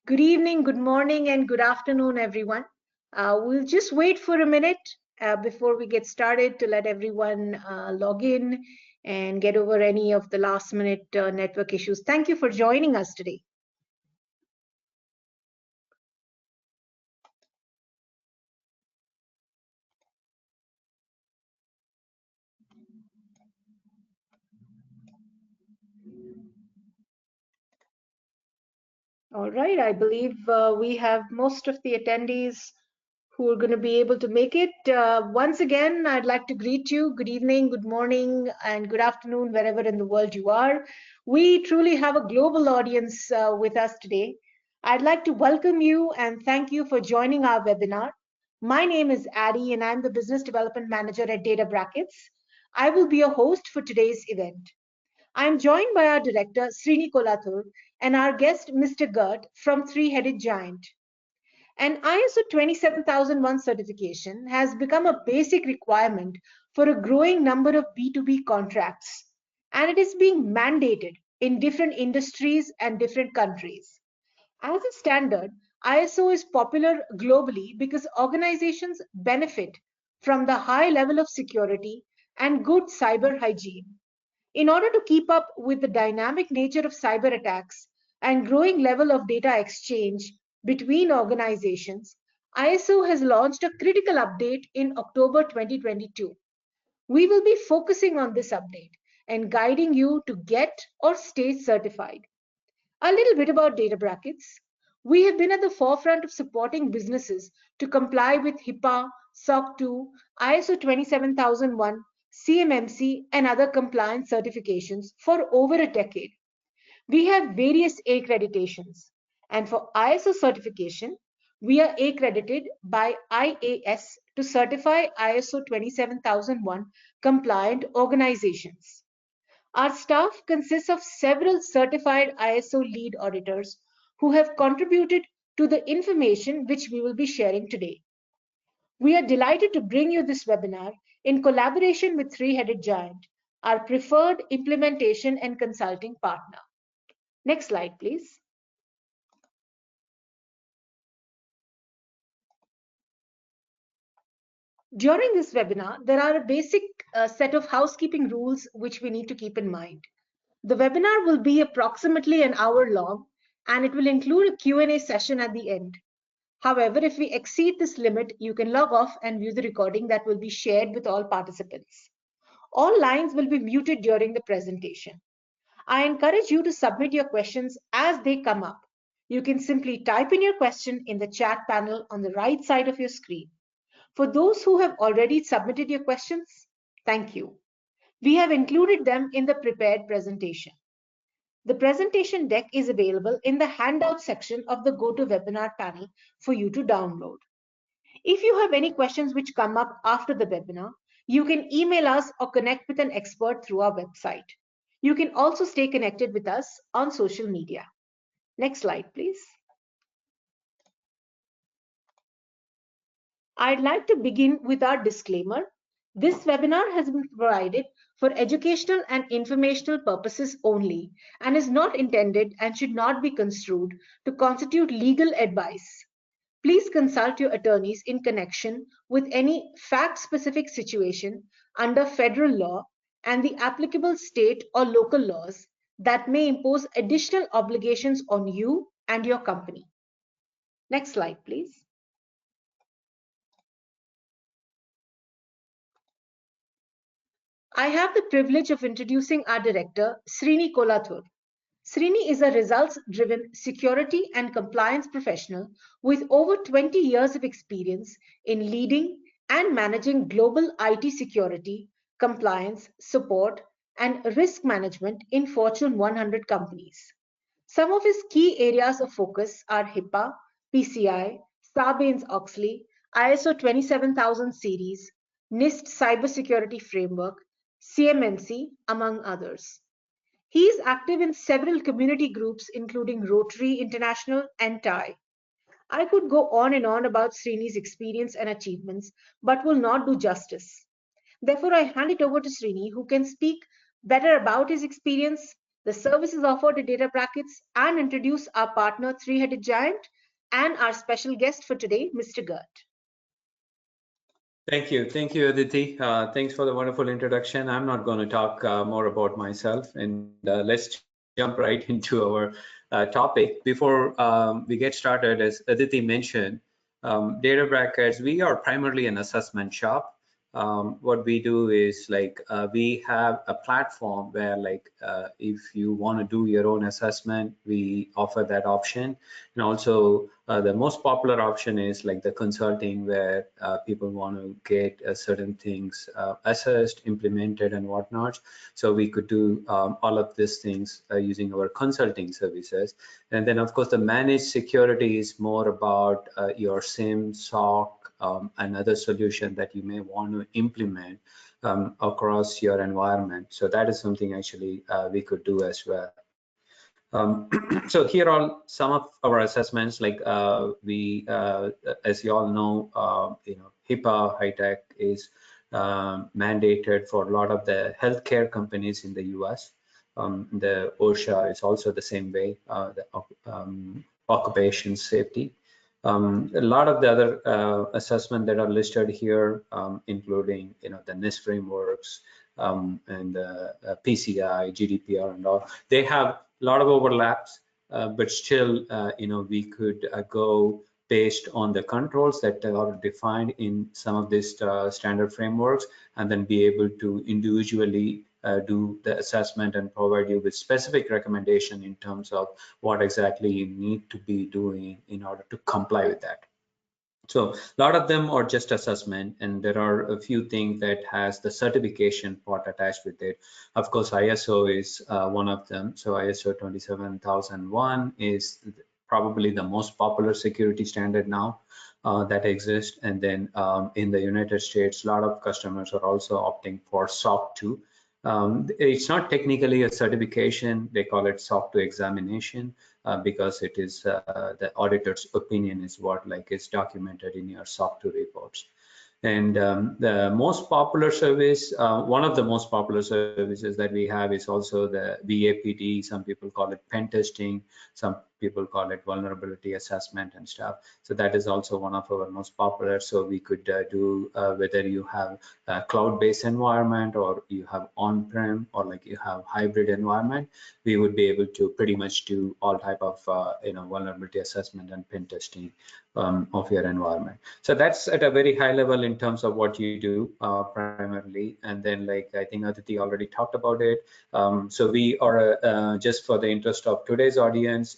Good evening, good morning, and good afternoon, everyone. We'll just wait for a minute before we get started to let everyone log in and get over any of the last minute network issues. Thank you for joining us today. All right, I believe we have most of the attendees who are going to be able to make it. Once again, I'd like to greet you. Good evening, good morning, and good afternoon, wherever in the world you are. We truly have a global audience with us today. I'd like to welcome you and thank you for joining our webinar. My name is Addie, and I'm the Business Development Manager at Data Brackets. I will be your host for today's event. I am joined by our director, Srini Kolathur, and our guest, Mr. Gert from Three-Headed Giant. An ISO 27001 certification has become a basic requirement for a growing number of B2B contracts, and it is being mandated in different industries and different countries. As a standard, ISO is popular globally because organizations benefit from the high level of security and good cyber hygiene. In order to keep up with the dynamic nature of cyber attacks and growing level of data exchange between organizations, ISO has launched a critical update in October 2022. We will be focusing on this update and guiding you to get or stay certified. A little bit about Data Brackets. We have been at the forefront of supporting businesses to comply with HIPAA, SOC 2, ISO 27001, CMMC, and other compliance certifications for over a decade. We have various accreditations, and for ISO certification, we are accredited by IAS to certify ISO 27001 compliant organizations. Our staff consists of several certified ISO lead auditors who have contributed to the information which we will be sharing today. We are delighted to bring you this webinar in collaboration with Three-Headed Giant, our preferred implementation and consulting partner. Next slide, please. During this webinar, there are a basic set of housekeeping rules which we need to keep in mind. The webinar will be approximately an hour long, and it will include a Q&A session at the end. However, if we exceed this limit, you can log off and view the recording that will be shared with all participants. All lines will be muted during the presentation. I encourage you to submit your questions as they come up. You can simply type in your question in the chat panel on the right side of your screen. For those who have already submitted your questions, thank you. We have included them in the prepared presentation. The presentation deck is available in the handout section of the GoToWebinar panel for you to download. If you have any questions which come up after the webinar, you can email us or connect with an expert through our website. You can also stay connected with us on social media. Next slide, please. I'd like to begin with our disclaimer. This webinar has been provided for educational and informational purposes only and is not intended and should not be construed to constitute legal advice. Please consult your attorneys in connection with any fact-specific situation under federal law and the applicable state or local laws that may impose additional obligations on you and your company. Next slide, please. I have the privilege of introducing our director, Srini Kolathur. Srini is a results-driven security and compliance professional with over 20 years of experience in leading and managing global IT security, compliance, support, and risk management in Fortune 100 companies. Some of his key areas of focus are HIPAA, PCI, Sarbanes-Oxley, ISO 27000 series, NIST Cybersecurity Framework, CMMC, among others. He is active in several community groups, including Rotary International and TIE. I could go on and on about Srini's experience and achievements, but will not do justice. Therefore, I hand it over to Srini, who can speak better about his experience the services offered to data brackets, and introduce our partner, three-headed giant, and our special guest for today, Mr. Gert. Thank you, Aditi. Thanks for the wonderful introduction. I'm not going to talk more about myself, and let's jump right into our topic. Before we get started, as Aditi mentioned, data brackets, we are primarily an assessment shop. What we do is like we have a platform where like if you want to do your own assessment, we offer that option. And also the most popular option is like the consulting, where people want to get certain things assessed, implemented, and whatnot. So we could do all of these things using our consulting services. And then of course the managed security is more about your SIEM, SOC, another solution that you may want to implement across your environment. So that is something actually we could do as well. So here are some of our assessments. Like as you all know, HIPAA high-tech is mandated for a lot of the healthcare companies in the US. The OSHA is also the same way, the occupation safety. A lot of the other assessment that are listed here, including the NIST frameworks and PCI, GDPR, and all, they have a lot of overlaps, but still, we could go based on the controls that are defined in some of these standard frameworks, and then be able to individually do the assessment and provide you with specific recommendation in terms of what exactly you need to be doing in order to comply with that. So a lot of them are just assessment, and there are a few things that has the certification part attached with it. Of course, ISO is one of them. So ISO 27001 is probably the most popular security standard now that exists. And then in the United States, a lot of customers are also opting for SOC 2. It's not technically a certification, they call it SOC 2 examination because it is the auditor's opinion is what like is documented in your SOC 2 reports. And the most popular service, one of the most popular services that we have is also the VAPD. Some people call it pen testing, some people call it vulnerability assessment and stuff. So that is also one of our most popular. So we could do whether you have a cloud-based environment or you have on-prem or like you have hybrid environment, we would be able to pretty much do all type of vulnerability assessment and pen testing of your environment. So that's at a very high level in terms of what you do primarily. And then like I think Aditi already talked about it. So we are just for the interest of today's audience,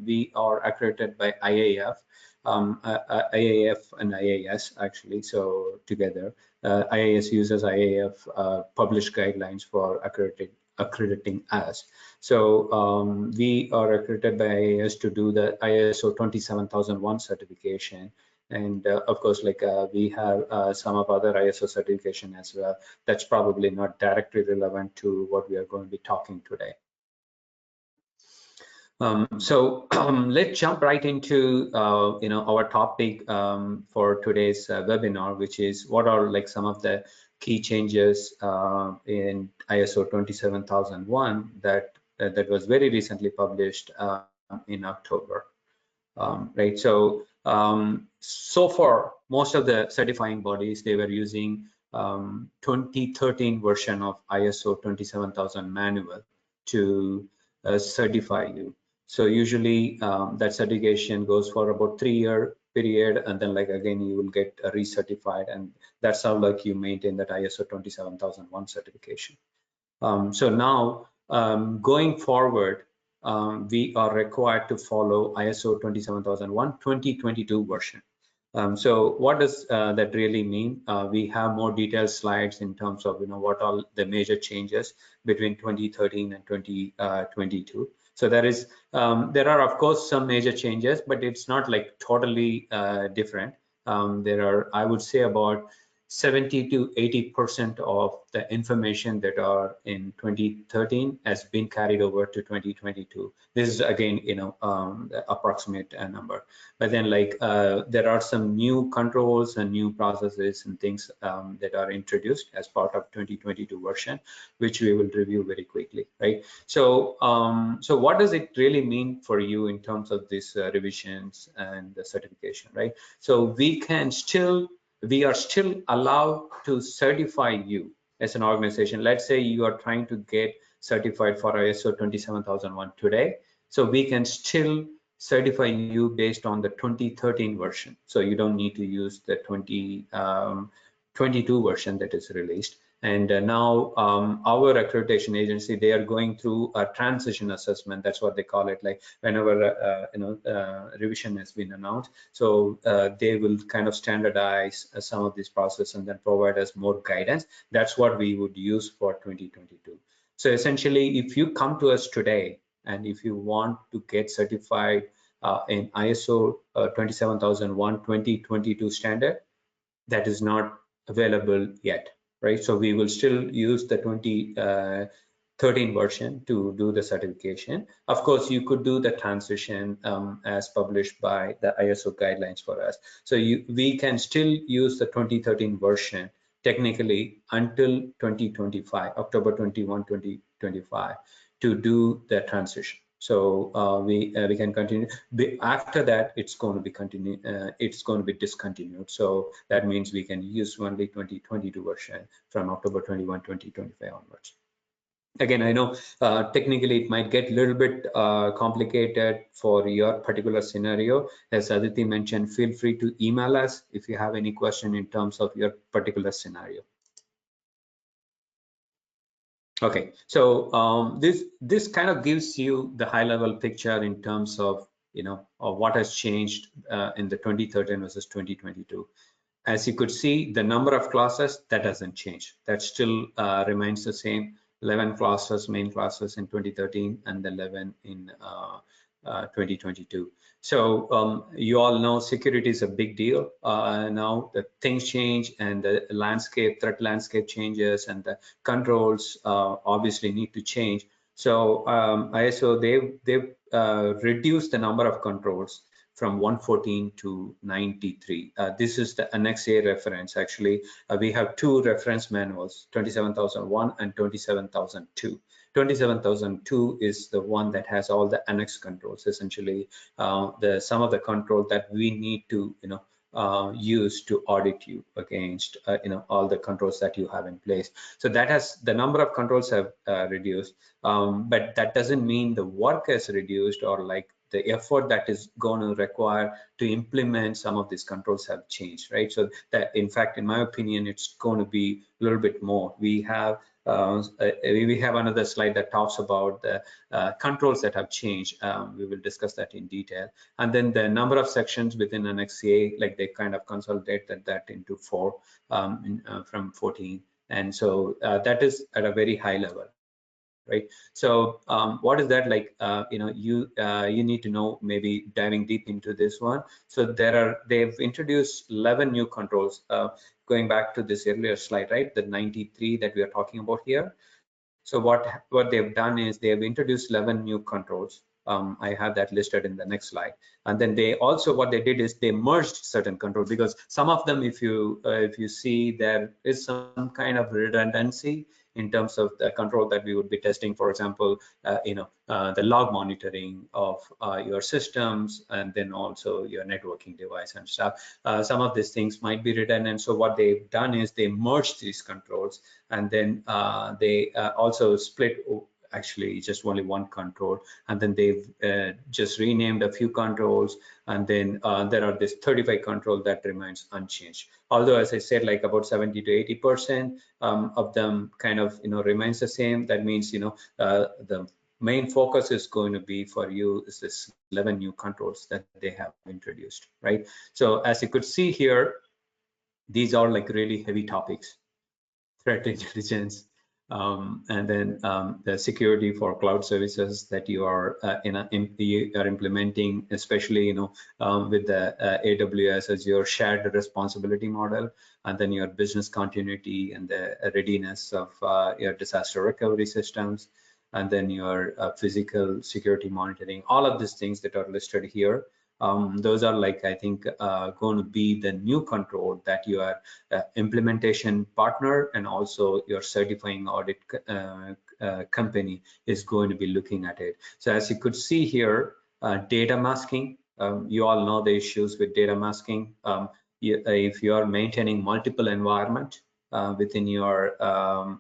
we are accredited by IAF. IAF and IAS actually, so together. IAS uses IAF published guidelines for accrediting us. So we are accredited by IAS to do the ISO 27001 certification. And of course, like we have some of other ISO certification as well. That's probably not directly relevant to what we are going to be talking today. So let's jump right into our topic for today's webinar, which is what are like some of the key changes in ISO 27001 that was very recently published in October. Right. So so far, most of the certifying bodies, they were using 2013 version of ISO 27000 manual to certify you. So usually that certification goes for about 3-year period, and then like again you will get recertified, and that's how like you maintain that ISO 27001 certification. So now going forward, we are required to follow ISO 27001 2022 version. So what does that really mean? We have more detailed slides in terms of what all the major changes between 2013 and 2022. So there are of course some major changes, but it's not like totally different. There are, I would say, about 70 to 80% of the information that are in 2013 has been carried over to 2022. This is again, the approximate number. But then there are some new controls and new processes and things that are introduced as part of 2022 version, which we will review very quickly, right? So, so what does it really mean for you in terms of these revisions and the certification, right? So we are still allowed to certify you as an organization. Let's say you are trying to get certified for ISO 27001 today. So we can still certify you based on the 2013 version. So you don't need to use the 2022 version that is released. And now our accreditation agency, they are going through a transition assessment. That's what they call it. Like whenever revision has been announced, so they will kind of standardize some of this process and then provide us more guidance. That's what we would use for 2022. So essentially, if you come to us today and if you want to get certified in ISO 27001 2022 standard, that is not available yet, right? So we will still use the 2013 version to do the certification. Of course, you could do the transition as published by the ISO guidelines for us. So we can still use the 2013 version technically until 2025, October 21, 2025, to do the transition. So we can continue. After that, it's going to be discontinued. So that means we can use only 2022 version from October 21, 2025 onwards. Again, I know technically it might get a little bit complicated for your particular scenario. As Aditi mentioned, feel free to email us if you have any question in terms of your particular scenario. Okay, so this kind of gives you the high-level picture in terms of of what has changed in the 2013 versus 2022. As you could see, the number of classes that hasn't changed. That still remains the same. 11 classes, main classes in 2013, and 11 in 2022. So you all know security is a big deal. Now the things change and the threat landscape changes, and the controls obviously need to change. So ISO, they've reduced the number of controls from 114 to 93. This is the Annex A reference. Actually, we have two reference manuals, 27001 and 27002. 27002 is the one that has all the annex controls, essentially some of the control that we need to use to audit you against all the controls that you have in place. So that has the number of controls have reduced, but that doesn't mean the work has reduced or like the effort that is going to require to implement some of these controls have changed, right? So that, in fact, in my opinion, it's going to be a little bit more. We have another slide that talks about the controls that have changed. We will discuss that in detail. And then the number of sections within Annex A, like they kind of consolidated that into 4 from 14. And so that is at a very high level, right? So what is that like? You need to know, maybe diving deep into this one. So they've introduced 11 new controls. Going back to this earlier slide, right? The 93 that we are talking about here. So what they've done is they have introduced 11 new controls. I have that listed in the next slide. And then they also, what they did is they merged certain controls, because some of them, if you see, there is some kind of redundancy in terms of the control that we would be testing. For example, the log monitoring of your systems, and then also your networking device and stuff. Some of these things might be redundant. So what they've done is they merged these controls, and then they also split actually just only one control, and then they've just renamed a few controls, and then there are this 35 control that remains unchanged. Although, as I said, like about 70 to 80% of them kind of remains the same. That means the main focus is going to be for you is this 11 new controls that they have introduced, right? So as you could see here, these are like really heavy topics: threat intelligence, And then the security for cloud services that you are you are implementing, especially with the AWS as your shared responsibility model, and then your business continuity and the readiness of your disaster recovery systems, and then your physical security monitoring. All of these things that are listed here, those are like, I think, going to be the new control that you are implementation partner and also your certifying audit company is going to be looking at it. So as you could see here, data masking, you all know the issues with data masking. If you are maintaining multiple environment within your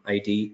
IT,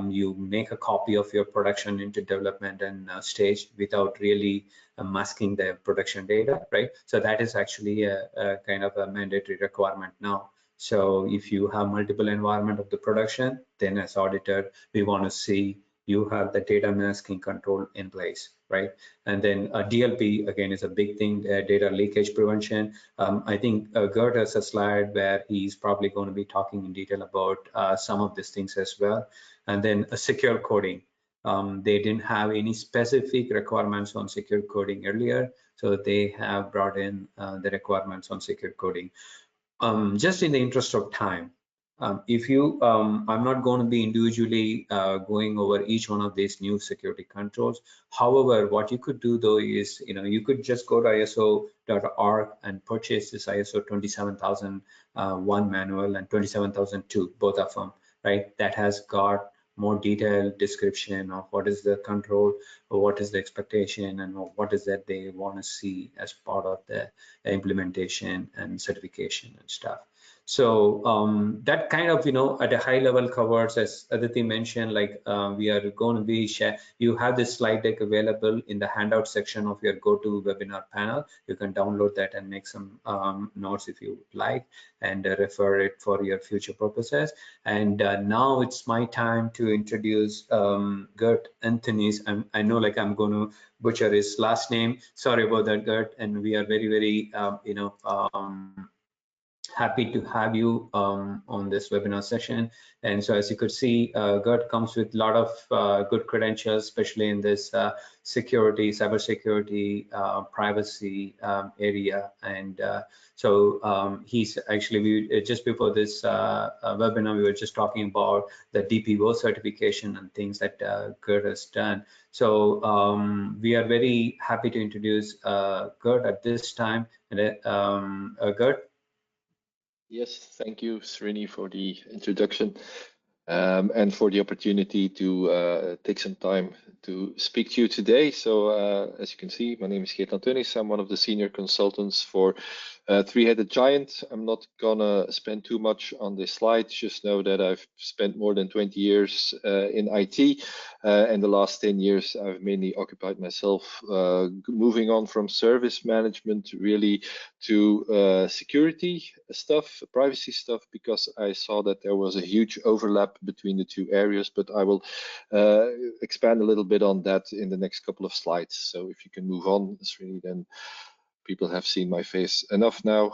you make a copy of your production into development and stage without really masking the production data, right? So that is actually a kind of a mandatory requirement now. So if you have multiple environment of the production, then as auditor, we want to see you have the data masking control in place, right? And then DLP, again, is a big thing, data leakage prevention. I think Gert has a slide where he's probably going to be talking in detail about some of these things as well. And then secure coding. They didn't have any specific requirements on secure coding earlier, so they have brought in the requirements on secure coding. Just in the interest of time, if you, I'm not going to be individually going over each one of these new security controls. However, what you could do though is, you could just go to ISO.org and purchase this ISO 27001 manual and 27002, both of them, right? That has got more detailed description of what is the control, or what is the expectation, and what is that they want to see as part of the implementation and certification and stuff. So that kind of, at a high level covers, as Aditi mentioned, like we are going to be you have this slide deck available in the handout section of your GoToWebinar panel. You can download that and make some notes if you would like, and refer it for your future purposes. And now it's my time to introduce Gert Anthony's. I know like I'm going to butcher his last name. Sorry about that, Gert. And we are very, very, happy to have you on this webinar session. And so as you could see, Gert comes with a lot of good credentials, especially in this security, cybersecurity, privacy area. And so he's actually, just before this webinar, we were just talking about the DPO certification and things that Gert has done. So we are very happy to introduce Gert at this time. And Gert. Yes, thank you, Srini, for the introduction and for the opportunity to take some time to speak to you today. So as you can see, my name is Geert Antunis. I'm one of the senior consultants for Three-Headed Giant. I'm not gonna spend too much on this slide. Just know that I've spent more than 20 years in IT, and the last 10 years I've mainly occupied myself moving on from service management really to security stuff, privacy stuff, because I saw that there was a huge overlap between the two areas. But I will expand a little bit on that in the next couple of slides. So if you can move on, Srini, then people have seen my face enough now.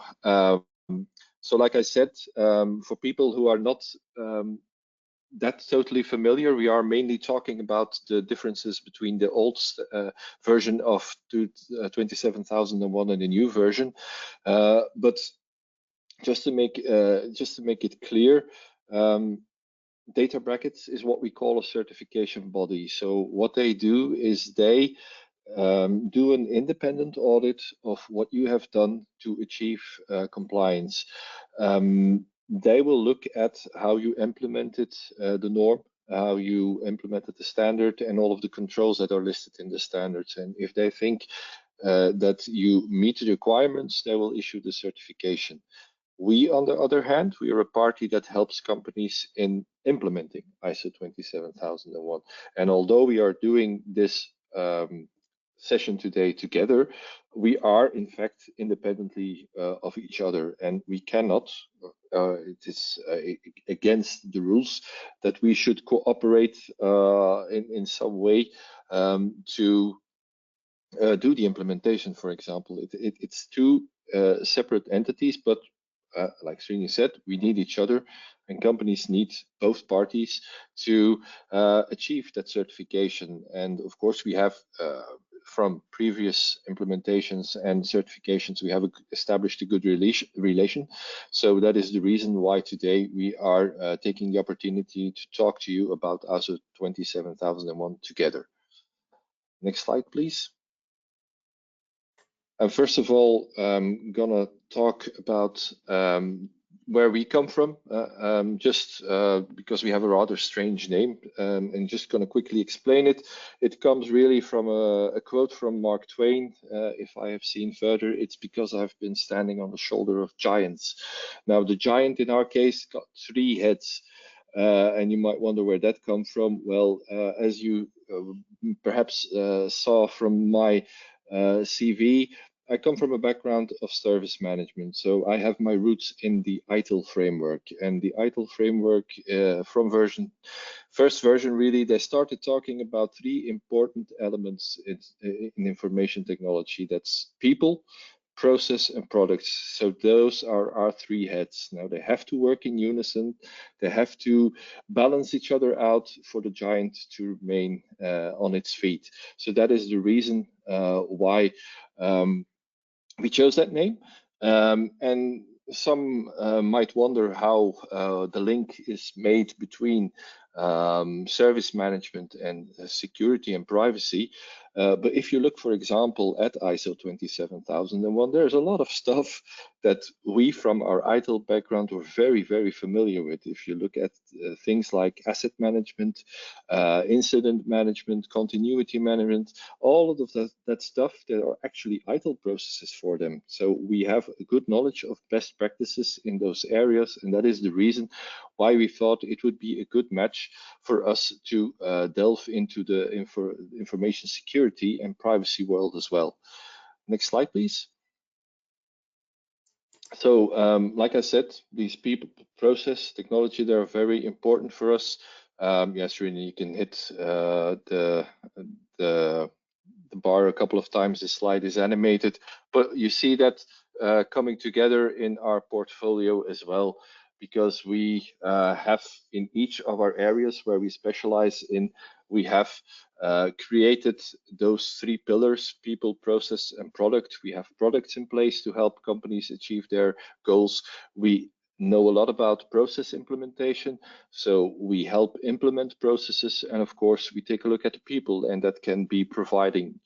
So like I said, for people who are not that totally familiar, we are mainly talking about the differences between the old version of 27001 and the new version. But just to make it clear, Data Brackets is what we call a certification body. So what they do is they do an independent audit of what you have done to achieve compliance. They will look at how you implemented the norm, how you implemented the standard, and all of the controls that are listed in the standards. And if they think that you meet the requirements, they will issue the certification. We, on the other hand, we are a party that helps companies in implementing ISO 27001. And although we are doing this session today together, we are in fact independently of each other, and we cannot, it is against the rules that we should cooperate in some way to do the implementation, for example. It's two separate entities, but like Srini said, we need each other. And companies need both parties to achieve that certification. And of course, we have from previous implementations and certifications, we have established a good relation. So that is the reason why today we are taking the opportunity to talk to you about ISO 27001 together. Next slide, please. First of all, I'm gonna talk about where we come from, just because we have a rather strange name, and just gonna quickly explain it. It comes really from a quote from Mark Twain. If I have seen further, it's because I've been standing on the shoulder of giants. Now, the giant in our case got 3 heads. And you might wonder where that comes from. Well, as you perhaps saw from my CV, I come from a background of service management, so I have my roots in the ITIL framework. And the ITIL framework, from first version, really, they started talking about 3 important elements in information technology. That's people, process, and products. So those are our 3 heads. Now they have to work in unison. They have to balance each other out for the giant to remain on its feet. So that is the reason why we chose that name. And some might wonder how the link is made between service management and security and privacy. But if you look, for example, at ISO 27001, there's a lot of stuff that we from our ITIL background were very, very familiar with. If you look at things like asset management, incident management, continuity management, all of that stuff, there are actually ITIL processes for them. So we have a good knowledge of best practices in those areas, and that is the reason why we thought it would be a good match for us to delve into the information security and privacy world as well. Next slide, please. So, like I said, these people, process, technology, they're very important for us. Yes, Rini, you can hit the bar a couple of times. The slide is animated, but you see that coming together in our portfolio as well, because we have in each of our areas where we specialize in, we have created those 3 pillars: people, process, and product. We have products in place to help companies achieve their goals. We know a lot about process implementation, so we help implement processes, and of course we take a look at the people, and that can be providing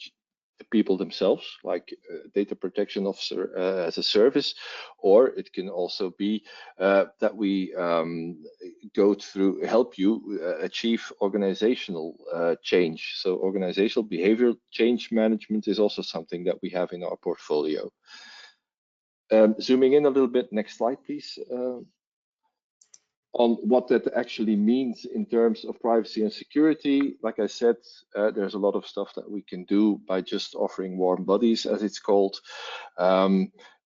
the people themselves, like data protection officer as a service, or it can also be that we go through, help you achieve organizational change. So organizational behavioral change management is also something that we have in our portfolio. Zooming in a little bit, next slide, please. On what that actually means in terms of privacy and security. Like I said, there's a lot of stuff that we can do by just offering warm bodies, as it's called.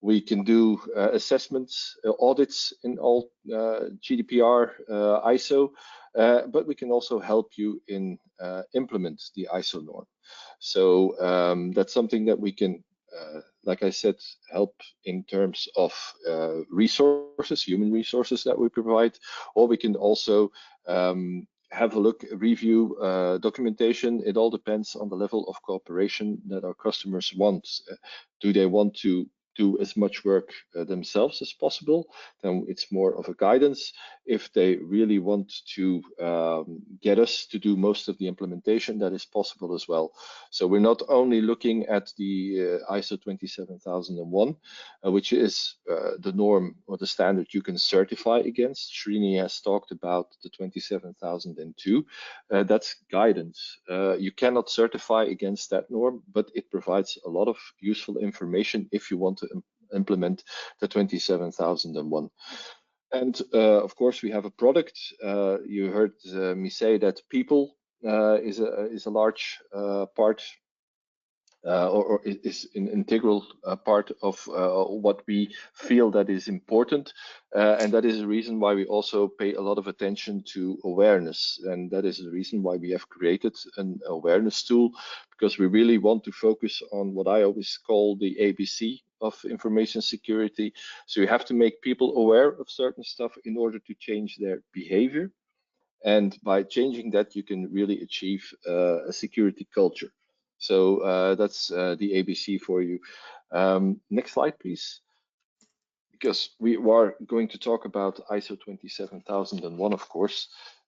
We can do assessments, audits in all GDPR, ISO, but we can also help you in implement the ISO norm. So that's something that we can, like I said, help in terms of resources, human resources that we provide, or we can also have a look, review documentation. It all depends on the level of cooperation that our customers want. Do they want to do as much work themselves as possible? Then it's more of a guidance. If they really want to get us to do most of the implementation, that is possible as well. So we're not only looking at the ISO 27001, which is the norm or the standard you can certify against. Srini has talked about the 27002. That's guidance. You cannot certify against that norm, but it provides a lot of useful information if you want to implement the 27001. And of course, we have a product. You heard me say that people is a large part, or is an integral part of what we feel that is important. And that is the reason why we also pay a lot of attention to awareness. And that is the reason why we have created an awareness tool, because we really want to focus on what I always call the ABC of information security. So you have to make people aware of certain stuff in order to change their behavior. And by changing that, you can really achieve a security culture. So that's the ABC for you. Next slide, please. Because we are going to talk about ISO 27001, of course.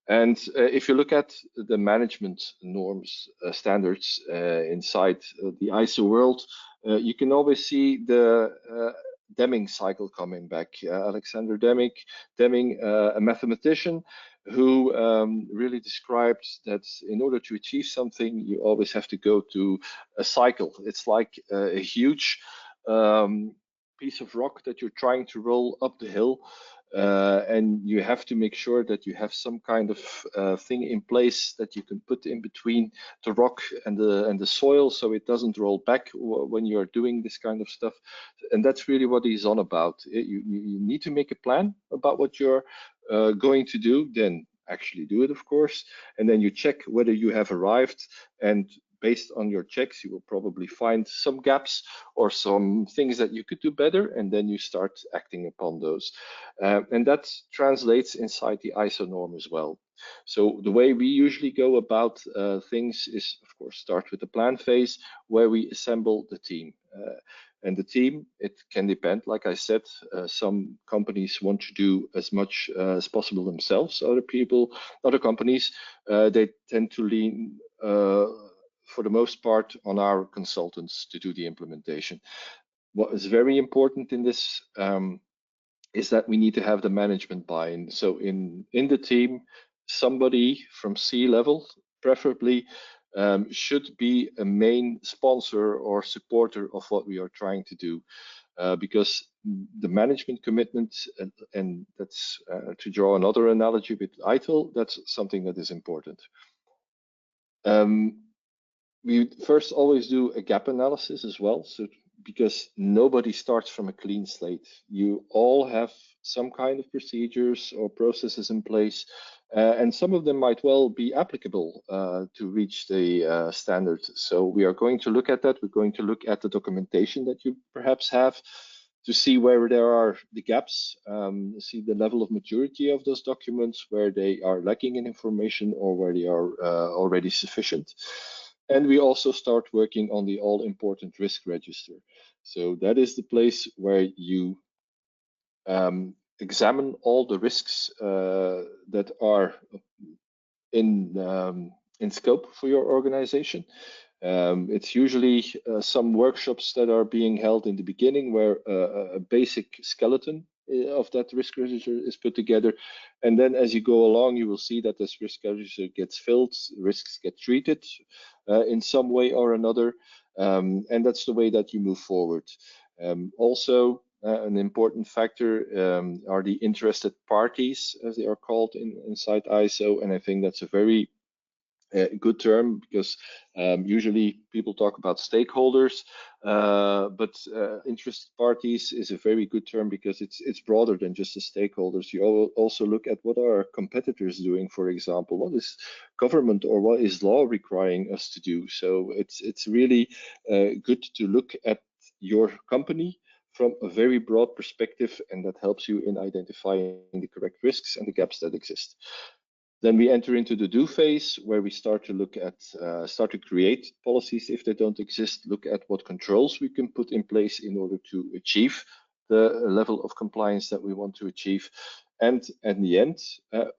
And if you look at the management norms, standards inside the ISO world, you can always see the Deming cycle coming back. Alexander Deming, a mathematician who really described that in order to achieve something, you always have to go to a cycle. It's like a huge piece of rock that you're trying to roll up the hill, and you have to make sure that you have some kind of thing in place that you can put in between the rock and the soil, so it doesn't roll back when you're doing this kind of stuff. And that's really what he's on about. You need to make a plan about what you're going to do, then actually do it, of course, and then you check whether you have arrived, and based on your checks, you will probably find some gaps or some things that you could do better, and then you start acting upon those. And that translates inside the ISO norm as well. So the way we usually go about things is, of course, start with the plan phase, where we assemble the team. And the team, it can depend. Like I said, some companies want to do as much as possible themselves. Other companies, they tend to lean for the most part on our consultants to do the implementation. What is very important in this is that we need to have the management buy-in. So in the team, somebody from C-level, preferably, should be a main sponsor or supporter of what we are trying to do, because the management commitment, and that's to draw another analogy with ITIL, that's something that is important. We first always do a gap analysis as well, so because nobody starts from a clean slate. You all have some kind of procedures or processes in place, and some of them might well be applicable to reach the standard. So we are going to look at that. We're going to look at the documentation that you perhaps have to see where there are the gaps, see the level of maturity of those documents, where they are lacking in information or where they are already sufficient. And we also start working on the all-important risk register. So that is the place where you examine all the risks that are in scope for your organization. It's usually some workshops that are being held in the beginning, where a basic skeleton of that risk register is put together, and then as you go along, you will see that this risk register gets filled, risks get treated in some way or another, and that's the way that you move forward. Also, an important factor are the interested parties, as they are called inside ISO, and I think that's a very good term, because usually people talk about stakeholders, but interested parties is a very good term, because it's broader than just the stakeholders. You also look at what are our competitors doing, for example, what is government or what is law requiring us to do. So it's really good to look at your company from a very broad perspective, and that helps you in identifying the correct risks and the gaps that exist. Then we enter into the do phase, where we start to look at, start to create policies if they don't exist, look at what controls we can put in place in order to achieve the level of compliance that we want to achieve. And at the end,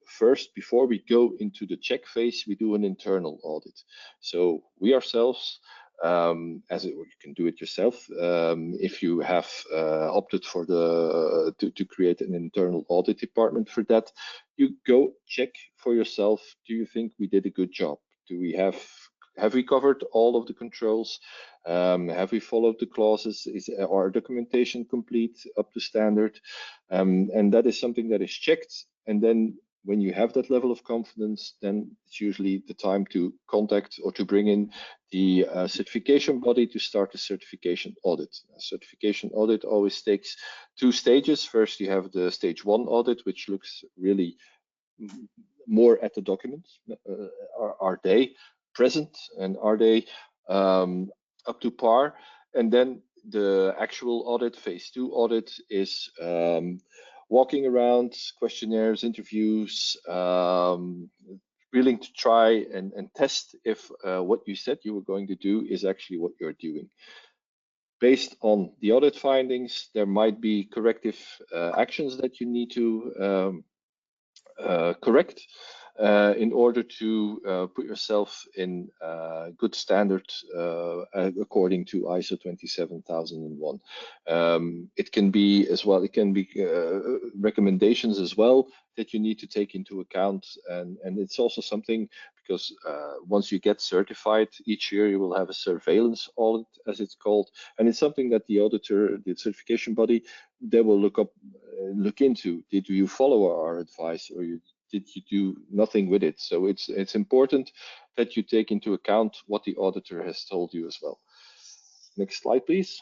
first, before we go into the check phase, we do an internal audit. So we ourselves, you can do it yourself. If you have opted for to create an internal audit department for that, you go check for yourself. Do you think we did a good job? Do we have we covered all of the controls? Have we followed the clauses? Is our documentation complete, up to standard? And that is something that is checked. And then when you have that level of confidence, then it's usually the time to contact or to bring in the certification body to start the certification audit. A certification audit always takes 2 stages. First, you have the stage 1 audit, which looks really more at the documents. Are they present, and are they up to par? And then the actual audit, phase 2 audit, is walking around, questionnaires, interviews, willing to try and test if what you said you were going to do is actually what you're doing. Based on the audit findings, there might be corrective actions that you need to correct in order to put yourself in good standard according to ISO 27001. It can be as well, it can be recommendations as well that you need to take into account, and it's also something because once you get certified, each year you will have a surveillance audit, as it's called, and it's something that the auditor, the certification body, they will look into. Did you follow our advice, or did you do nothing with it? So it's important that you take into account what the auditor has told you as well. Next slide, please.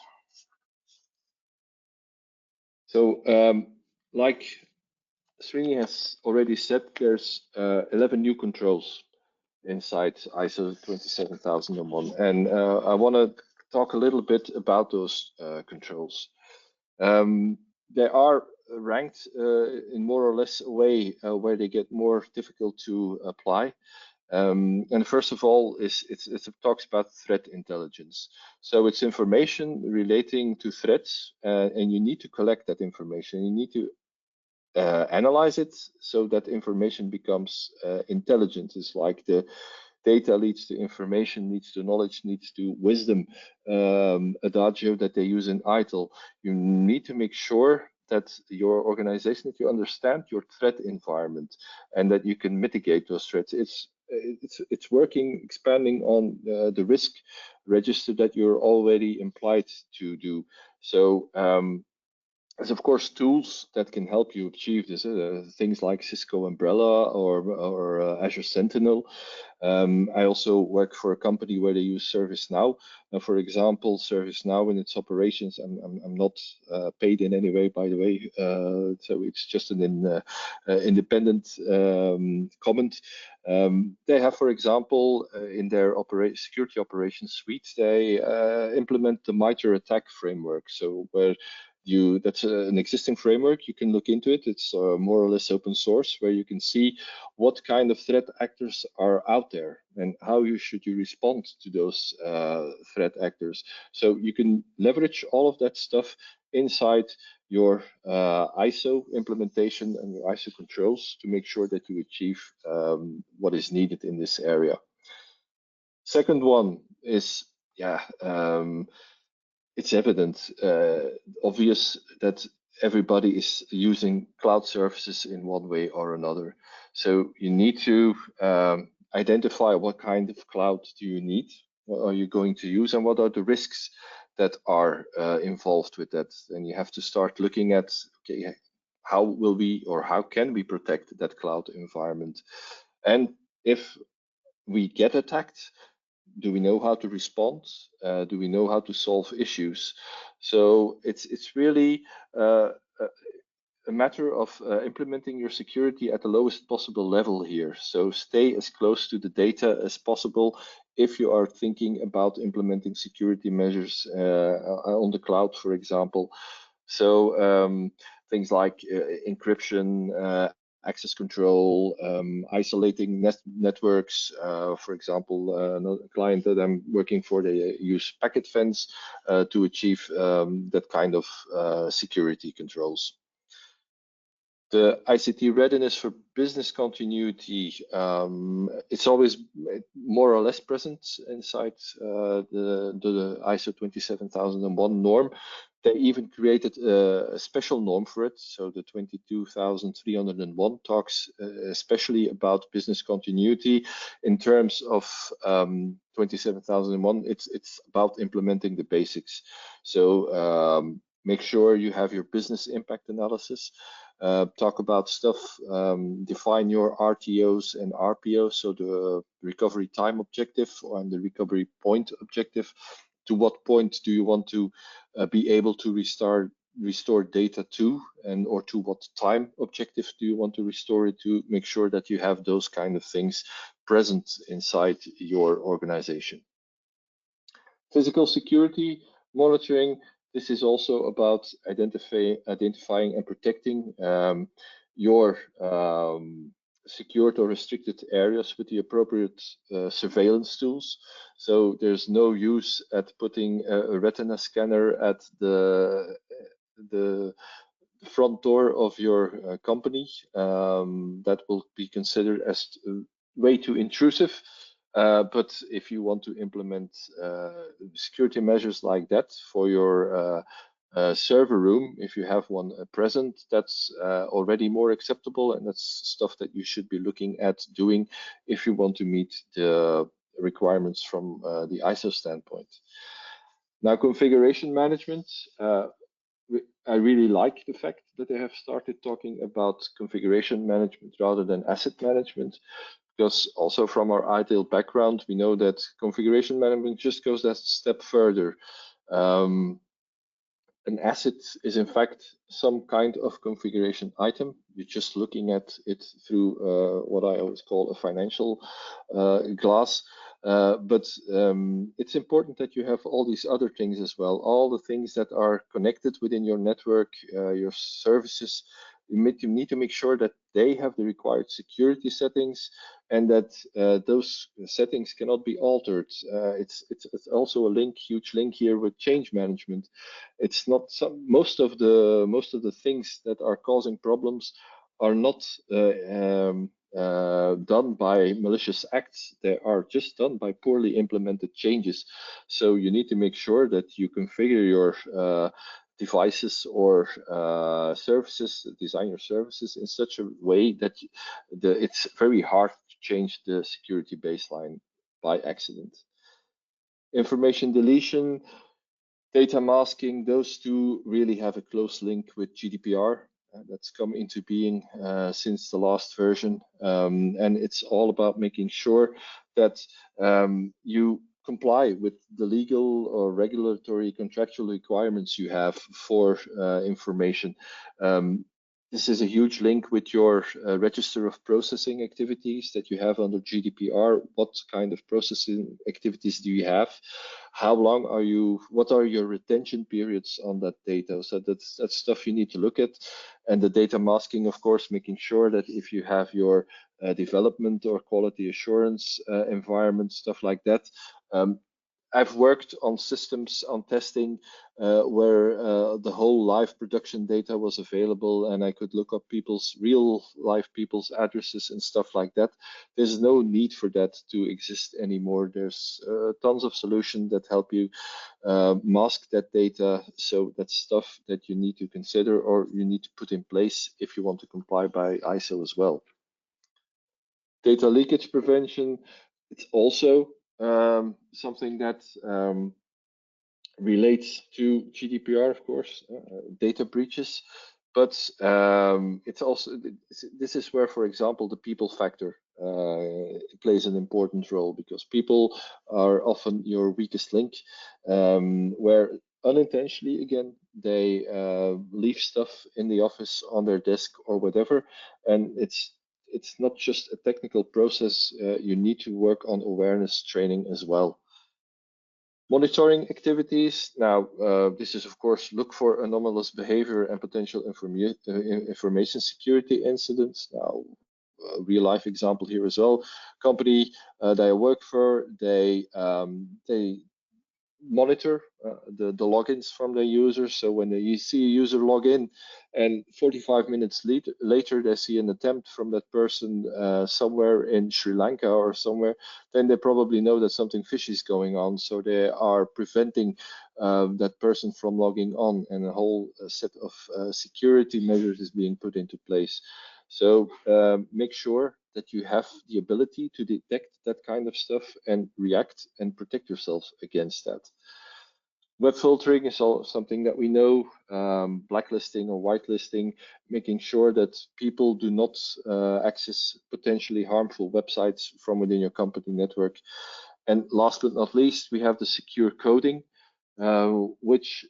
So like Srini has already said, there's 11 new controls inside ISO 27001, and I want to talk a little bit about those controls. They are ranked in more or less a way where they get more difficult to apply. And first of all, it talks about threat intelligence. So it's information relating to threats, and you need to collect that information. You need to analyze it so that information becomes intelligent. It's like the data leads to information, leads to knowledge, leads to wisdom, adagio that they use in ITIL. You need to make sure that your organization, that you understand your threat environment and that you can mitigate those threats. It's working, expanding on the risk register that you're already implied to do. So there's of course tools that can help you achieve this, things like Cisco Umbrella or Azure Sentinel. I also work for a company where they use ServiceNow. For example, ServiceNow in its operations, I'm not paid in any way, by the way, so it's just an independent comment. They have, for example, in their security operations suite, they implement the MITRE ATT&CK framework. So where that's an existing framework, you can look into it. It's more or less open source, where you can see what kind of threat actors are out there and how should you respond to those threat actors. So you can leverage all of that stuff inside your ISO implementation and your ISO controls to make sure that you achieve what is needed in this area. Second one is, it's evident, obvious that everybody is using cloud services in one way or another. So you need to identify what kind of cloud do you need, what are you going to use, and what are the risks that are involved with that. And you have to start looking at, okay, how will we, or how can we protect that cloud environment? And if we get attacked, do we know how to respond? Do we know how to solve issues? So it's really a matter of implementing your security at the lowest possible level here. So stay as close to the data as possible if you are thinking about implementing security measures on the cloud, for example. So things like encryption, access control, isolating networks. For example, a client that I'm working for, they use packet fence to achieve that kind of security controls. The ICT readiness for business continuity, it's always more or less present inside the ISO 27001 norm. They even created a special norm for it. So the 22301 talks especially about business continuity. In terms of 27001, it's about implementing the basics. So make sure you have your business impact analysis. Talk about stuff, define your RTOs and RPOs, so the recovery time objective and the recovery point objective. To what point do you want to be able to restore data to, and or to what time objective do you want to restore it to? Make sure that you have those kind of things present inside your organization. Physical security monitoring. This is also about identifying and protecting your secured or restricted areas with the appropriate surveillance tools. So there's no use at putting a retina scanner at the front door of your company. That will be considered as way too intrusive. But if you want to implement security measures like that for your server room, if you have one present, that's already more acceptable, and that's stuff that you should be looking at doing if you want to meet the requirements from the ISO standpoint. Now, configuration management. I really like the fact that they have started talking about configuration management rather than asset management, because also from our ITIL background, we know that configuration management just goes that step further. An asset is in fact some kind of configuration item. You're just looking at it through what I always call a financial glass. But it's important that you have all these other things as well, all the things that are connected within your network, your services. You need to make sure that they have the required security settings and that those settings cannot be altered. It's also a huge link here with change management. It's not most of the things that are causing problems are not done by malicious acts. They are just done by poorly implemented changes. So you need to make sure that you configure your devices or services, design your services in such a way that it's very hard to change the security baseline by accident. Information deletion, data masking, those two really have a close link with GDPR. That's come into being since the last version. And it's all about making sure that you comply with the legal or regulatory contractual requirements you have for information. This is a huge link with your register of processing activities that you have under GDPR. What kind of processing activities do you have? How long are you, what are your retention periods on that data? So that's stuff you need to look at. And the data masking, of course, making sure that if you have your development or quality assurance environment, stuff like that, I've worked on systems on testing where the whole live production data was available and I could look up real life people's addresses and stuff like that. There's no need for that to exist anymore. There's tons of solutions that help you mask that data. So that's stuff that you need to consider or you need to put in place if you want to comply by ISO as well. Data leakage prevention, it's also something that relates to GDPR, of course, data breaches, but it's also, this is where, for example, the people factor plays an important role, because people are often your weakest link, where unintentionally, again, they leave stuff in the office on their desk or whatever, and it's not just a technical process. You need to work on awareness training as well. Monitoring activities. Now, this is, of course, look for anomalous behavior and potential information security incidents. Now, a real life example here as well. Company that I work for, they monitor the logins from their users. So when you see a user log in and 45 minutes later they see an attempt from that person somewhere in Sri Lanka or somewhere, then they probably know that something fishy is going on. So they are preventing that person from logging on, and a whole set of security measures is being put into place. So make sure that you have the ability to detect that kind of stuff and react and protect yourselves against that. Web filtering is also something that we know, blacklisting or whitelisting, making sure that people do not access potentially harmful websites from within your company network. And last but not least, we have the secure coding, which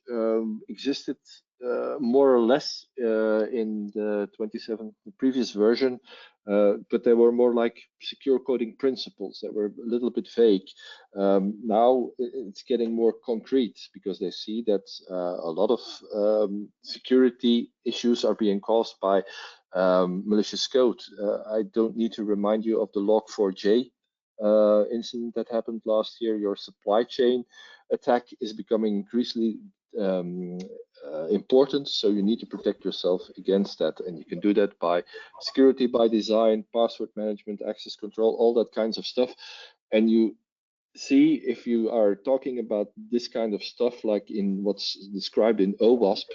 existed more or less in the previous version, but they were more like secure coding principles that were a little bit vague. Now it's getting more concrete because they see that a lot of security issues are being caused by malicious code. I don't need to remind you of the Log4j incident that happened last year. Your supply chain attack is becoming increasingly important, so you need to protect yourself against that, and you can do that by security by design, password management, access control, all that kinds of stuff. And you see, if you are talking about this kind of stuff, like in what's described in OWASP,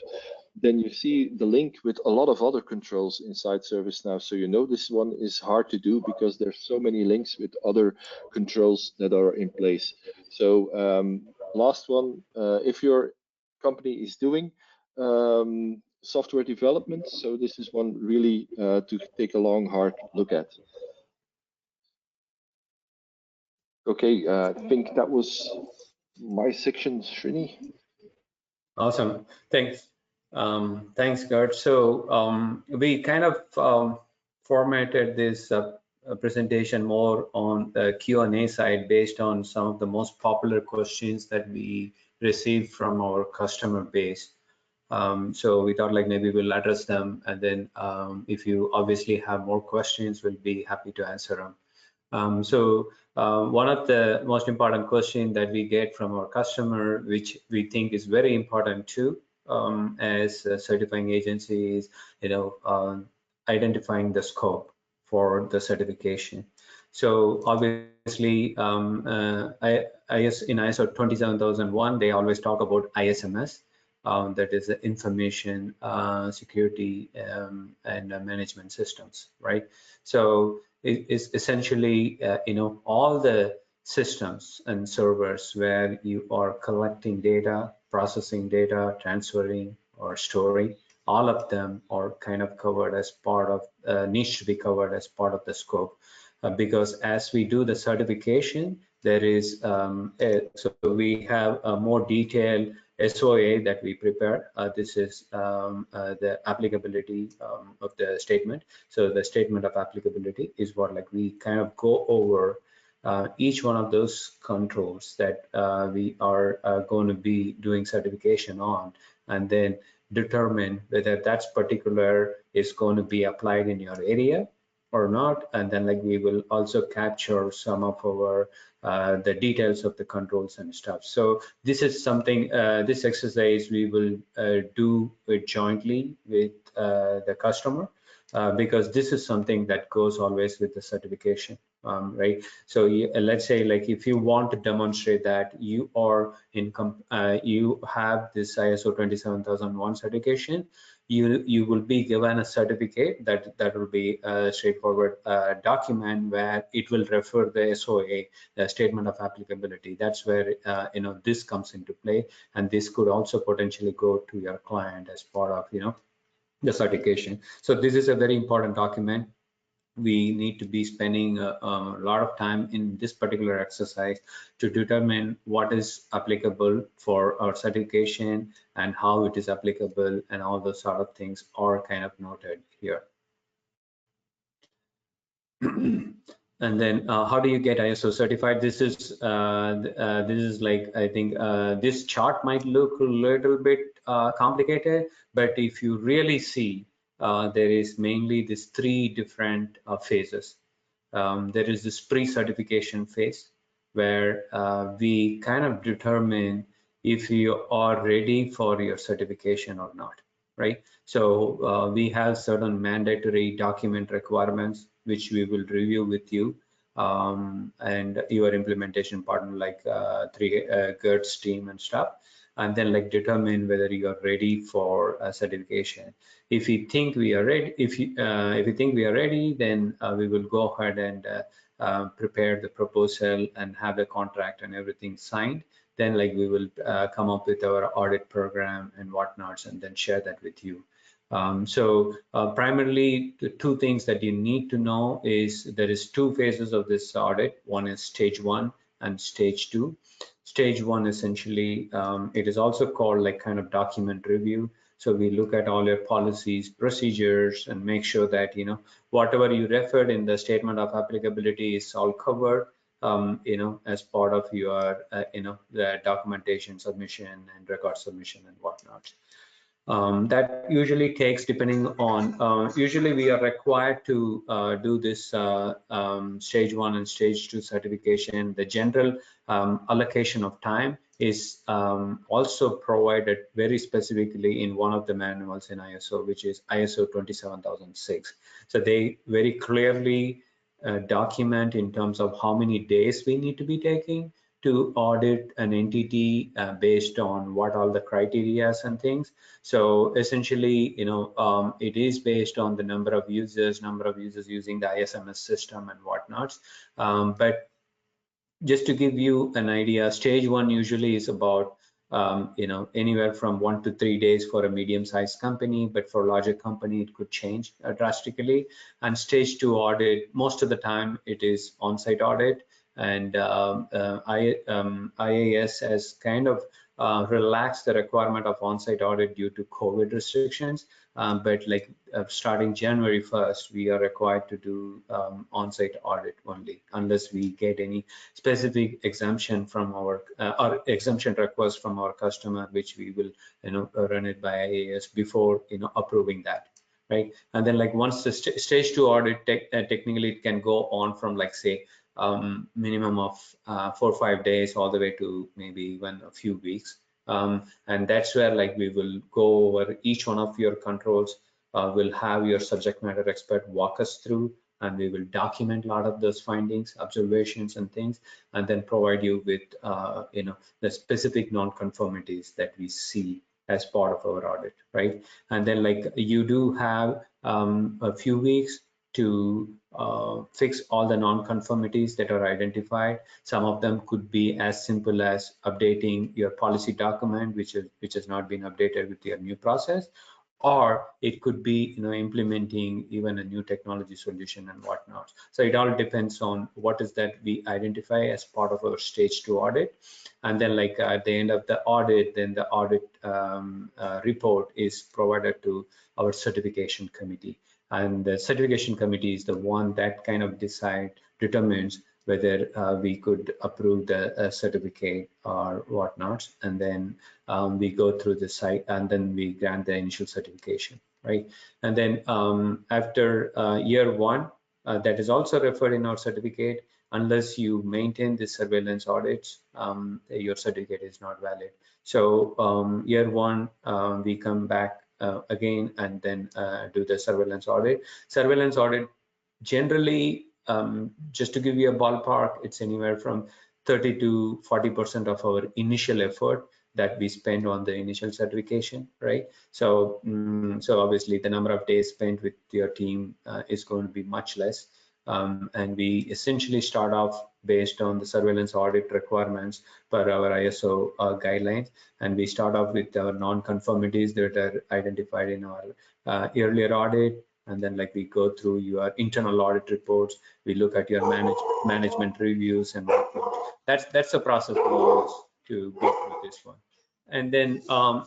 then you see the link with a lot of other controls inside ServiceNow. So you know this one is hard to do because there's so many links with other controls that are in place. So last one, if your company is doing software development, so this is one really to take a long, hard look at. Okay, I think that was my section, Srini. Awesome, thanks. Thanks, Gert. So we kind of formatted this presentation more on the Q&A side based on some of the most popular questions that we received from our customer base. So we thought like maybe we'll address them, and then if you obviously have more questions, we'll be happy to answer them. One of the most important questions that we get from our customer, which we think is very important too, as certifying agencies, identifying the scope for the certification. So obviously, in ISO 27001, they always talk about ISMS. That is the information security and management systems, right? So it is essentially, all the systems and servers where you are collecting data, processing data, transferring or storing, all of them are kind of covered as part of, needs to be covered as part of the scope. Because as we do the certification, there is, so we have a more detailed SOA that we prepare. This is the applicability of the statement. So the statement of applicability is what, like, we kind of go over each one of those controls that we are going to be doing certification on, and then determine whether that particular is going to be applied in your area or not. And then, like, we will also capture some of our the details of the controls and stuff. So this is something, this exercise we will do it jointly with the customer, because this is something that goes always with the certification, right? So let's say, like, if you want to demonstrate that you are you have this ISO 27001 certification, you will be given a certificate that will be a straightforward document where it will refer the SOA, the statement of applicability. That's where this comes into play, and this could also potentially go to your client as part of the certification. So this is a very important document. We need to be spending a lot of time in this particular exercise to determine what is applicable for our certification and how it is applicable, and all those sort of things are kind of noted here. And then how do you get ISO certified? This is like, I think this chart might look a little bit complicated, but if you really see, there is mainly these three different phases. There is this pre-certification phase where we kind of determine if you are ready for your certification or not, right? So we have certain mandatory document requirements which we will review with you and your implementation partner, like Gert's team and stuff, and then, like, determine whether you are ready for a certification. If you think we are ready, if you think we are ready, then we will go ahead and prepare the proposal and have the contract and everything signed. Then, like, we will come up with our audit program and whatnots, and then share that with you. Primarily, the two things that you need to know is there is two phases of this audit. One is stage 1 and stage 2. Stage one, essentially, it is also called like kind of document review. So we look at all your policies, procedures, and make sure that, you know, whatever you referred in the statement of applicability is all covered, you know, as part of your, you know, the documentation submission and record submission and whatnot. That usually takes, depending on, usually we are required to do this stage one and stage two certification. The general allocation of time is also provided very specifically in one of the manuals in ISO, which is ISO 27006. So they very clearly document in terms of how many days we need to be taking to audit an entity based on what all the criteria and things. So essentially, you know, it is based on the number of users using the ISMS system and whatnot. But just to give you an idea, stage one usually is about you know, anywhere from 1 to 3 days for a medium-sized company, but for a larger company it could change drastically. And stage two audit, most of the time it is on-site audit, and IAS has kind of relaxed the requirement of on-site audit due to COVID restrictions. But like starting January 1st, we are required to do on-site audit only, unless we get any specific exemption from our or exemption request from our customer, which we will, you know, run it by IAS before, you know, approving that, right? And then like once the stage two audit, technically it can go on from like say minimum of 4 or 5 days all the way to maybe even a few weeks. And that's where like we will go over each one of your controls. We'll have your subject matter expert walk us through, and we will document a lot of those findings, observations and things, and then provide you with you know, the specific non-conformities that we see as part of our audit, right? And then like you do have a few weeks to fix all the non-conformities that are identified. Some of them could be as simple as updating your policy document, which has not been updated with your new process, or it could be, you know, implementing even a new technology solution and whatnot. So it all depends on what is that we identify as part of our stage two audit. And then like at the end of the audit, then the audit report is provided to our certification committee. And the certification committee is the one that kind of determines whether we could approve the certificate or whatnot. And then we go through the site, and then we grant the initial certification, right? And then after year one, that is also referred in our certificate, unless you maintain the surveillance audits, your certificate is not valid. So year one, we come back again and then do the surveillance audit. Surveillance audit generally, just to give you a ballpark, it's anywhere from 30 to 40% of our initial effort that we spend on the initial certification, right? So, so obviously the number of days spent with your team is going to be much less. And we essentially start off based on the surveillance audit requirements per our ISO guidelines, and we start off with our non-conformities that are identified in our earlier audit. And then like we go through your internal audit reports, we look at your management reviews and whatnot. That's the process we use to go through this one. And then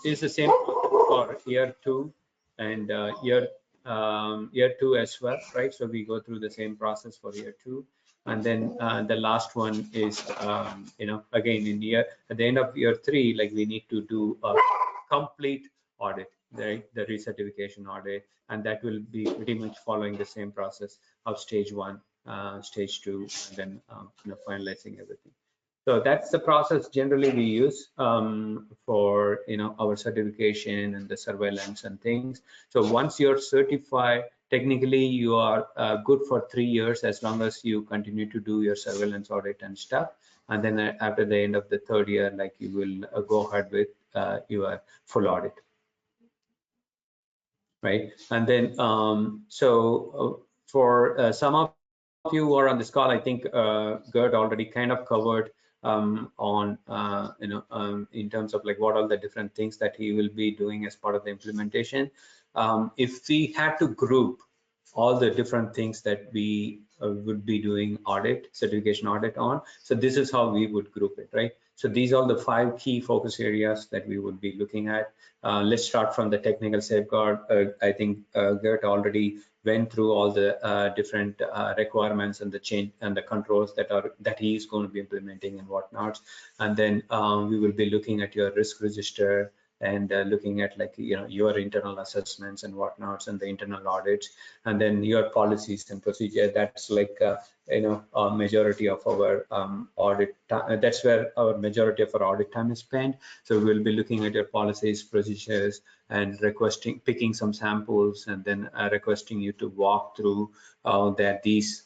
it's the same for year two and year two as well, right? So we go through the same process for year two. And then the last one is, you know, again in year, at the end of year three, like we need to do a complete audit, right? The recertification audit, and that will be pretty much following the same process of stage one, stage two, and then you know, finalizing everything. So that's the process generally we use for, you know, our certification and the surveillance and things. So once you're certified, technically you are good for 3 years as long as you continue to do your surveillance audit and stuff. And then after the end of the 3rd year, like you will go ahead with your full audit, right? And then for some of you who are on this call, I think Gert already kind of covered on you know, in terms of like what are the different things that he will be doing as part of the implementation. If we had to group all the different things that we would be doing audit, certification audit on, so this is how we would group it, right? So these are the 5 key focus areas that we would be looking at. Let's start from the technical safeguard. I think Gert already went through all the different requirements and the change and the controls that he is going to be implementing and whatnot. And then we will be looking at your risk register and looking at, like, your internal assessments and whatnots and the internal audits, and then your policies and procedure. That's like a majority of our audit time. That's where our majority of our audit time is spent. So we'll be looking at your policies, procedures, and picking some samples, and then requesting you to walk through that these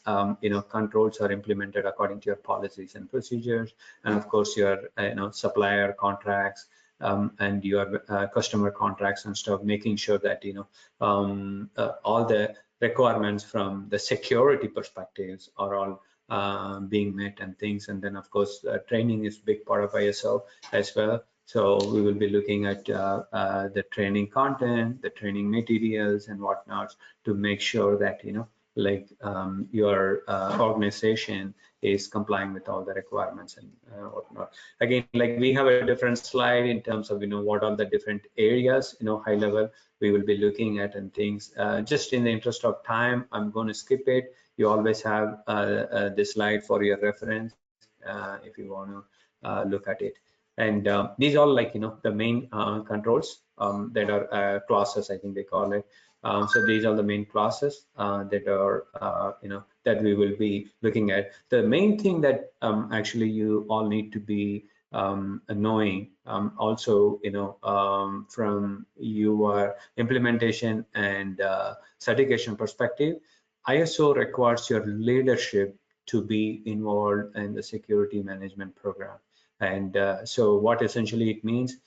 controls are implemented according to your policies and procedures, and of course your supplier contracts, and your customer contracts and stuff, making sure that all the requirements from the security perspectives are all being met and things. And then of course training is a big part of ISO as well. So we will be looking at the training content, the training materials and whatnot, to make sure that your organization is complying with all the requirements and whatnot. Again, like, we have a different slide in terms of what are the different areas, high level, we will be looking at and things. Just in the interest of time, I'm going to skip it. You always have this slide for your reference if you want to look at it. And these are, like, the main controls that are classes, I think they call it. So these are the main classes that are that we will be looking at. The main thing that actually you all need to be knowing also from your implementation and certification perspective, ISO requires your leadership to be involved in the security management program. And so what essentially it means,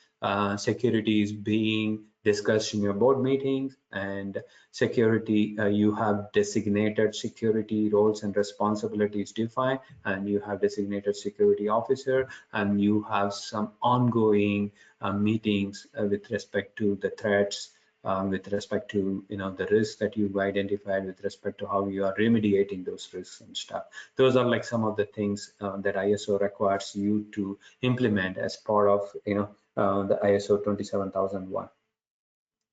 security is being discussed in your board meetings, and security, you have designated security roles and responsibilities defined, and you have designated security officer, and you have some ongoing meetings with respect to the threats, with respect to the risks that you've identified, with respect to how you are remediating those risks and stuff. Those are like some of the things that ISO requires you to implement as part of the ISO 27001.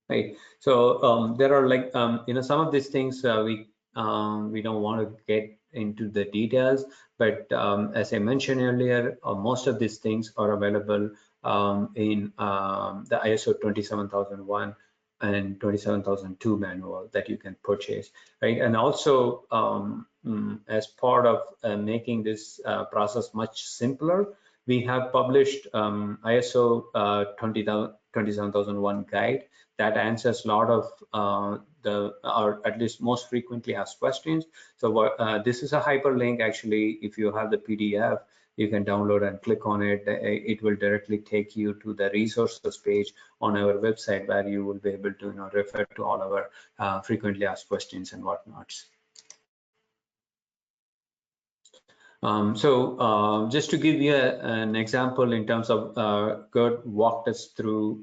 Right. So there are, like, some of these things we don't want to get into the details, but as I mentioned earlier, most of these things are available in the ISO 27001 and 27002 manual that you can purchase, right? And also as part of making this process much simpler, we have published ISO 27001 guide that answers a lot of or at least most frequently asked questions. So this is a hyperlink. Actually, if you have the PDF, you can download and click on it. It will directly take you to the resources page on our website, where you will be able to refer to all our frequently asked questions and whatnots. Just to give you an example in terms of Gert walked us through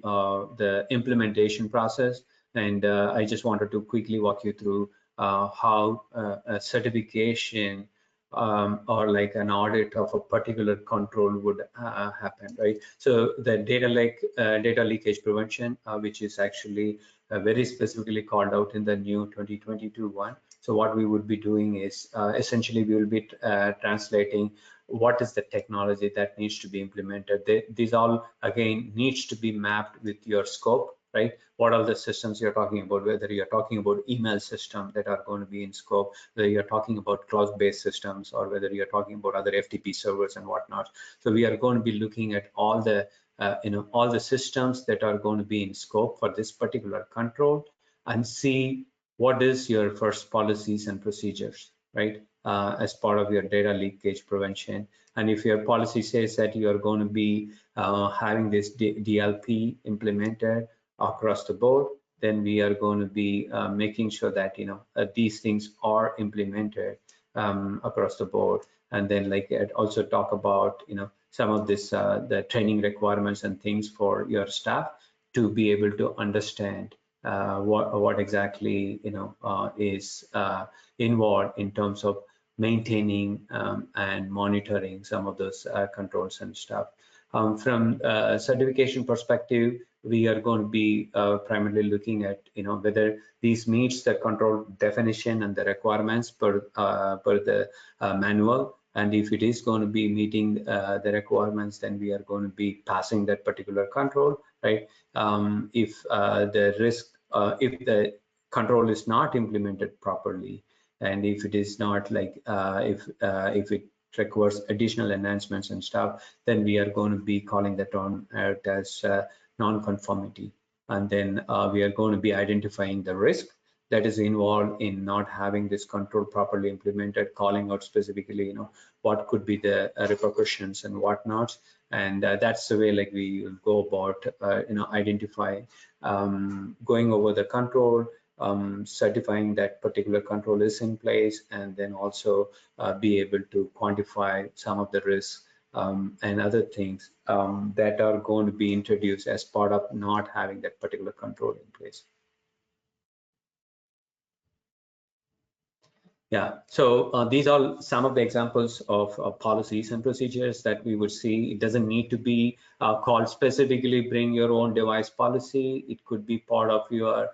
the implementation process, and I just wanted to quickly walk you through how a certification or like an audit of a particular control would happen, right? So the data leakage prevention, which is actually very specifically called out in the new 2022 one. So what we would be doing is essentially we will be translating what is the technology that needs to be implemented. These all again needs to be mapped with your scope, right? What are the systems you're talking about, whether you're talking about email systems that are going to be in scope, whether you're talking about cloud-based systems, or whether you're talking about other FTP servers and whatnot. So we are going to be looking at all the all the systems that are going to be in scope for this particular control, and see what is your first policies and procedures, right? As part of your data leakage prevention. And if your policy says that you are going to be having this DLP implemented across the board, then we are going to be making sure that these things are implemented across the board. And then, like, I'd also talk about some of this the training requirements and things for your staff to be able to understand what exactly is involved in terms of maintaining and monitoring some of those controls and stuff. From a certification perspective, we are going to be primarily looking at whether these meets the control definition and the requirements per the manual, and if it is going to be meeting the requirements, then we are going to be passing that particular control, right? If the control is not implemented properly, and if it is not like if it requires additional enhancements and stuff, then we are going to be calling that on out as non-conformity, and then we are going to be identifying the risk that is involved in not having this control properly implemented, calling out specifically what could be the repercussions and whatnot. And that's the way like we will go about identify going over the control, certifying that particular control is in place, and then also be able to quantify some of the risks and other things that are going to be introduced as part of not having that particular control in place. Yeah, so these are some of the examples of policies and procedures that we would see. It doesn't need to be called specifically bring your own device policy. It could be part of your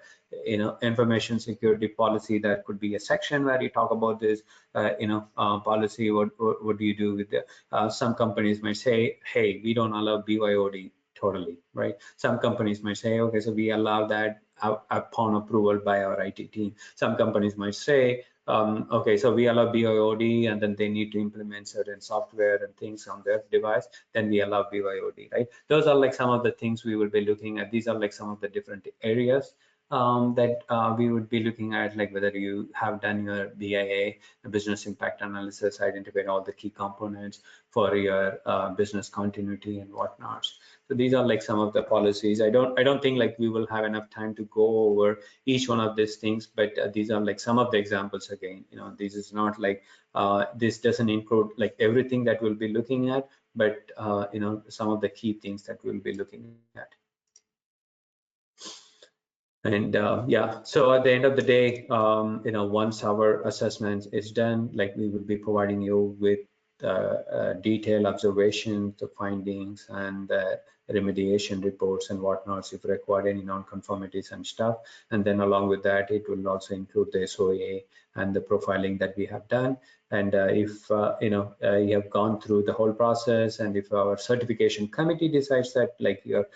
information security policy. That could be a section where you talk about this policy. What do you do with the some companies might say, hey, we don't allow BYOD totally, right? Some companies might say, okay, so we allow that upon approval by our IT team. Some companies might say, okay, so we allow BYOD, and then they need to implement certain software and things on their device, then we allow BYOD, right? Those are like some of the things we will be looking at. These are like some of the different areas that we would be looking at, like whether you have done your BIA, business impact analysis, identified all the key components for your business continuity and whatnot. So these are like some of the policies. I don't think like we will have enough time to go over each one of these things, but these are like some of the examples. Again, this is not like this doesn't include like everything that we'll be looking at, but some of the key things that we'll be looking at. And yeah, so at the end of the day, once our assessment is done, like we will be providing you with detailed observations, the findings, and remediation reports and whatnots if required, any non-conformities and stuff. And then along with that, it will also include the SOA and the profiling that we have done. And if you have gone through the whole process, and if our certification committee decides that like you're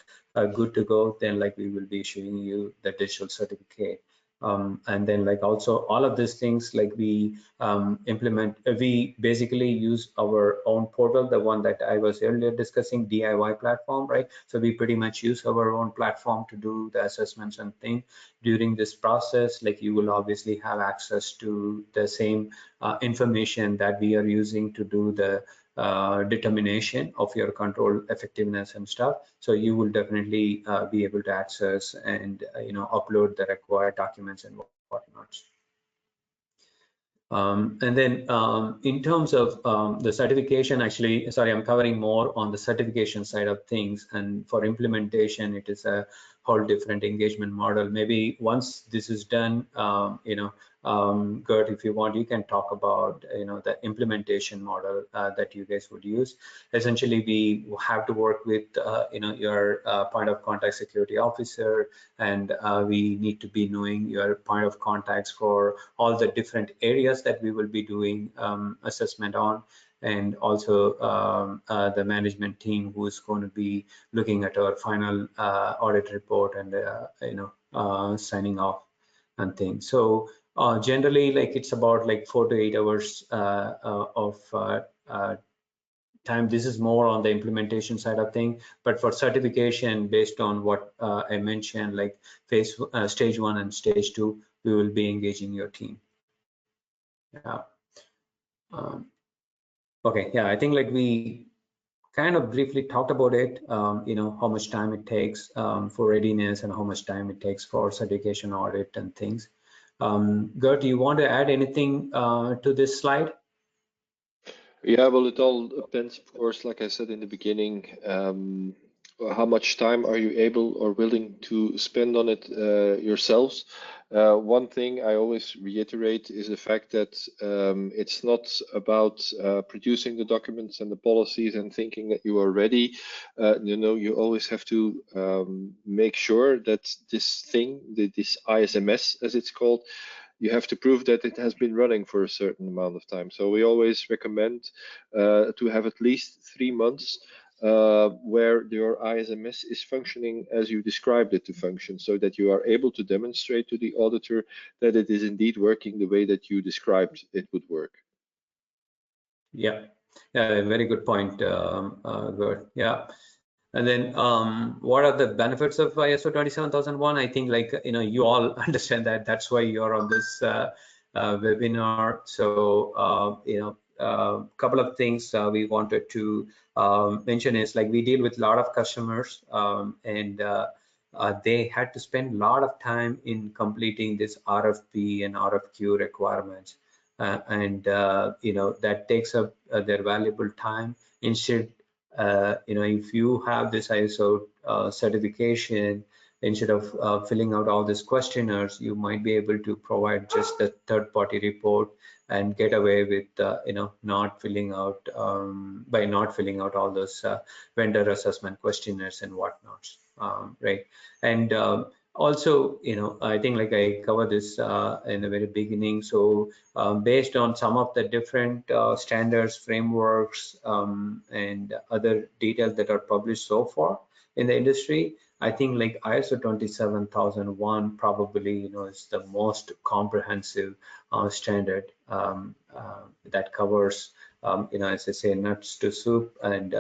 good to go, then like we will be issuing you the digital certificate. And then like also all of these things, like we we basically use our own portal, the one that I was earlier discussing, DIY platform, right? So we pretty much use our own platform to do the assessments and things. During this process, like you will obviously have access to the same information that we are using to do the determination of your control effectiveness and stuff. So you will definitely be able to access and upload the required documents and whatnot. And then in terms of the certification, actually, sorry, I'm covering more on the certification side of things, and for implementation, it is a whole different engagement model. Maybe once this is done, Gert, if you want, you can talk about the implementation model that you guys would use. Essentially, we have to work with your point of contact security officer, and we need to be knowing your point of contacts for all the different areas that we will be doing assessment on, and also the management team who is going to be looking at our final audit report and signing off and things. So generally, like it's about like 4 to 8 hours of time. This is more on the implementation side of thing, but for certification, based on what I mentioned, like stage 1 and stage 2, we will be engaging your team. Yeah. Okay. Yeah, I think like we kind of briefly talked about it. How much time it takes for readiness and how much time it takes for certification audit and things. Gert, do you want to add anything to this slide? Yeah, well, it all depends, of course, like I said in the beginning, how much time are you able or willing to spend on it yourselves? One thing I always reiterate is the fact that it's not about producing the documents and the policies and thinking that you are ready. You always have to make sure that this thing, this ISMS as it's called, you have to prove that it has been running for a certain amount of time. So we always recommend to have at least 3 months where your ISMS is functioning as you described it to function, so that you are able to demonstrate to the auditor that it is indeed working the way that you described it would work. Yeah, very good point, Gert. Yeah. And then what are the benefits of ISO 27001? I think, like, you all understand that. That's why you're on this webinar. So, couple of things we wanted to mention is, like, we deal with a lot of customers, and they had to spend a lot of time in completing this RFP and RFQ requirements. And that takes up their valuable time. Instead, if you have this ISO certification, instead of filling out all these questionnaires, you might be able to provide just the third-party report and get away with not filling out by not filling out all those vendor assessment questionnaires and whatnot, right? And also, I think, like, I covered this in the very beginning. So based on some of the different standards, frameworks, and other details that are published so far in the industry, I think, like, ISO 27001 probably is the most comprehensive standard that covers as I say, nuts to soup, and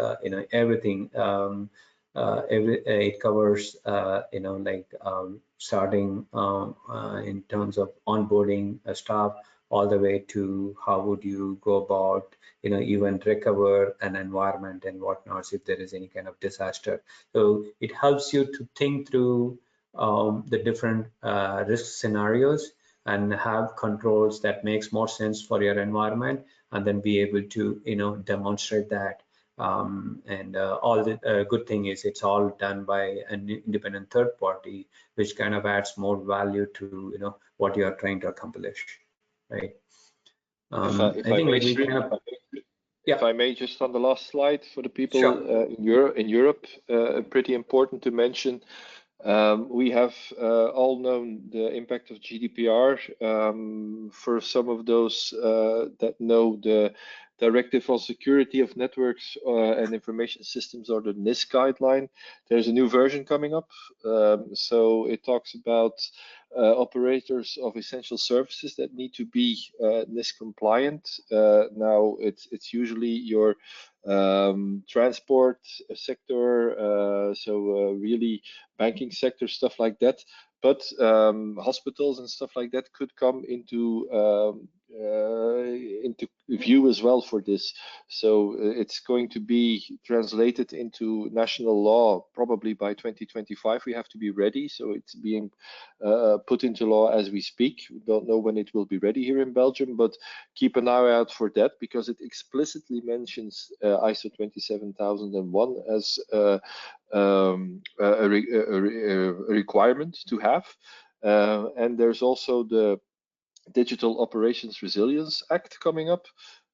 everything. It covers starting in terms of onboarding staff, all the way to how would you go about even recover an environment and whatnot if there is any kind of disaster. So it helps you to think through the different risk scenarios and have controls that makes more sense for your environment, and then be able to demonstrate that. And all the good thing is it's all done by an independent third party, which kind of adds more value to what you are trying to accomplish, right? If I I think, may, like, we kind of, yeah, if I may, just on the last slide for the people sure. in Europe, pretty important to mention. We have all known the impact of GDPR. For some of those that know the Directive on Security of Networks and Information Systems, or the NIS guideline, there's a new version coming up. So it talks about operators of essential services that need to be NIS compliant. Now it's usually your transport sector, so really banking sector, stuff like that. But hospitals and stuff like that could come into view as well for this. So it's going to be translated into national law probably by 2025. We have to be ready. So it's being put into law as we speak. We don't know when it will be ready here in Belgium, but keep an eye out for that, because it explicitly mentions ISO 27001 as a requirement to have. And there's also the Digital Operations Resilience Act coming up,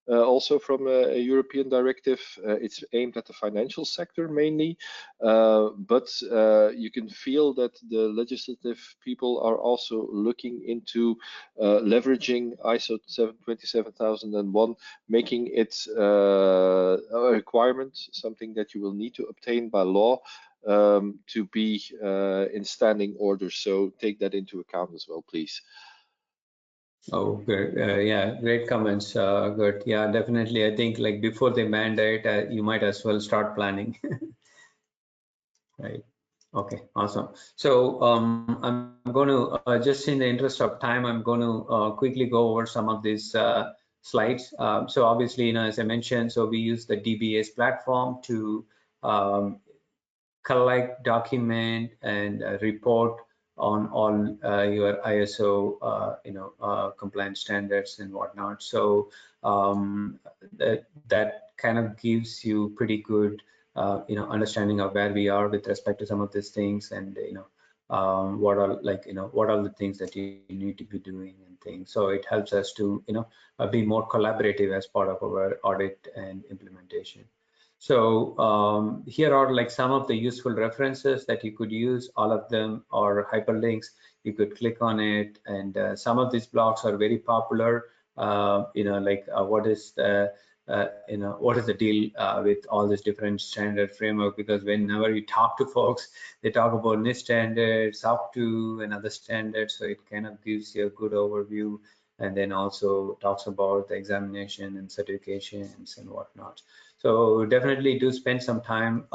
also from a European directive. It's aimed at the financial sector mainly, but you can feel that the legislative people are also looking into leveraging ISO 27001, making it a requirement, something that you will need to obtain by law to be in standing order. So take that into account as well, please. Oh, good. Yeah, great comments. Good. Yeah, definitely. I think, like, before they mandate, you might as well start planning. Right. Okay, awesome. So I'm going to, just in the interest of time, I'm going to quickly go over some of these slides. So obviously, as I mentioned, so we use the DBA's platform to collect, document, and report on all your ISO, compliance standards and whatnot. So that kind of gives you pretty good understanding of where we are with respect to some of these things, and what are what are the things that you need to be doing and things. So it helps us to be more collaborative as part of our audit and implementation. So here are like some of the useful references that you could use. All of them are hyperlinks. You could click on it, and some of these blogs are very popular. What is the deal with all this different standard framework? Because whenever you talk to folks, they talk about NIST standards, SOC 2, and other standards. So it kind of gives you a good overview, and then also talks about the examination and certifications and whatnot. So definitely do spend some time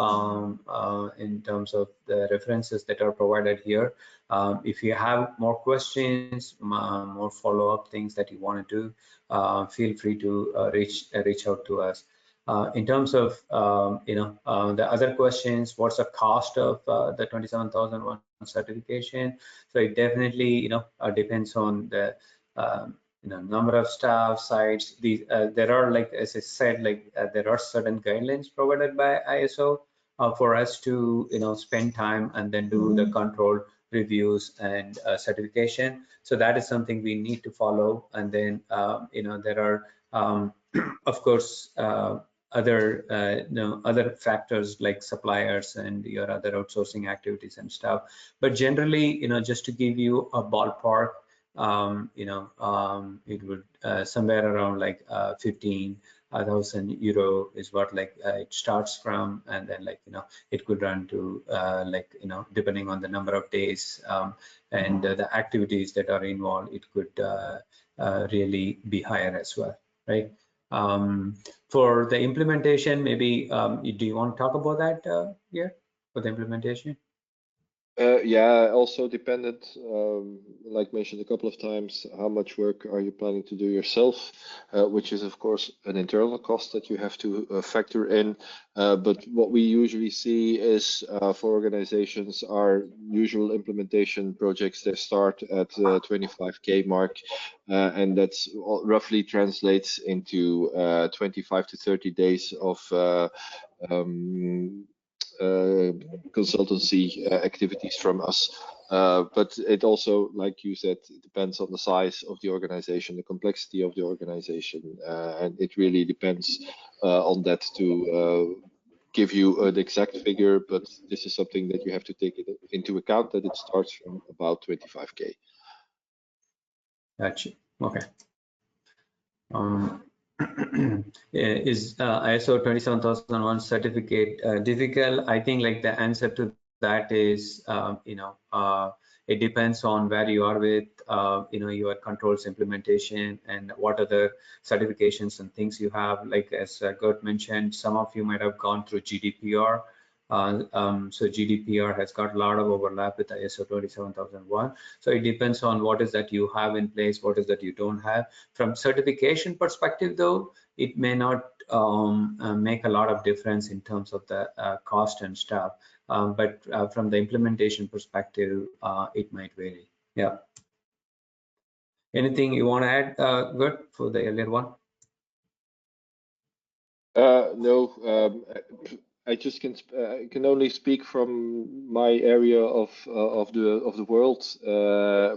in terms of the references that are provided here. If you have more questions, more follow-up things that you want to do, feel free to reach out to us. In terms of the other questions, what's the cost of the 27,001 certification? So it definitely depends on the number of staff, sites. These there are, like as I said, there are certain guidelines provided by ISO for us to spend time and then do the control reviews and certification. So that is something we need to follow. And then there are of course other factors like suppliers and your other outsourcing activities and stuff. But generally, just to give you a ballpark, it would somewhere around like 15,000 euro is what it starts from, and then it could run to depending on the number of days and the activities that are involved, it could really be higher as well, right? For the implementation, maybe do you want to talk about that here for the implementation? Yeah, also dependent, like mentioned a couple of times, how much work are you planning to do yourself, which is of course an internal cost that you have to factor in. But what we usually see is for organizations, our usual implementation projects, they start at 25K mark, and that's roughly translates into 25 to 30 days of consultancy activities from us. But it also, like you said, it depends on the size of the organization, the complexity of the organization, and it really depends on that to give you an exact figure. But this is something that you have to take into account, that it starts from about 25K. Gotcha. Okay. Is ISO 27001 certificate difficult? I think like the answer to that is it depends on where you are with your controls implementation and what other certifications and things you have. Like as Gert mentioned, some of you might have gone through GDPR. So GDPR has got a lot of overlap with ISO 27001. So it depends on what is that you have in place, what is that you don't have. From certification perspective, though, it may not make a lot of difference in terms of the cost and stuff. But from the implementation perspective, it might vary. Yeah. Anything you want to add, Gert, for the earlier one? No, I just can only speak from my area of the world,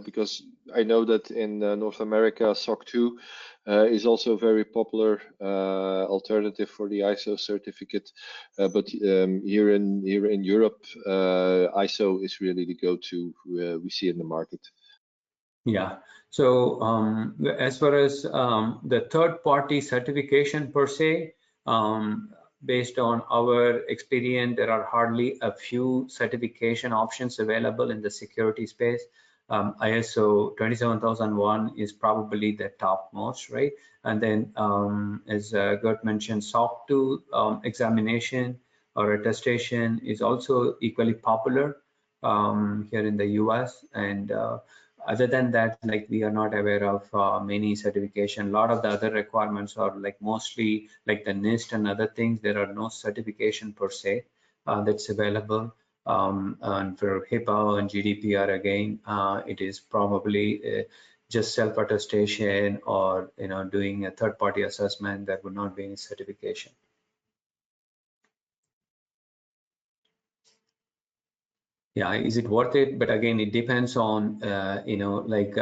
because I know that in North America, SOC 2 is also a very popular alternative for the ISO certificate. But here in Europe, ISO is really the go-to we see in the market. Yeah. So as far as the third-party certification per se, based on our experience, there are hardly a few certification options available in the security space. ISO 27001 is probably the topmost, right? And then, as Gert mentioned, SOC 2 examination or attestation is also equally popular here in the US. And other than that, like we are not aware of many certification. A lot of the other requirements are like mostly like the NIST and other things. There are no certification per se that's available. And for HIPAA and GDPR, again, it is probably just self-attestation or doing a third-party assessment. That would not be any certification. Yeah, is it worth it? But again, it depends on like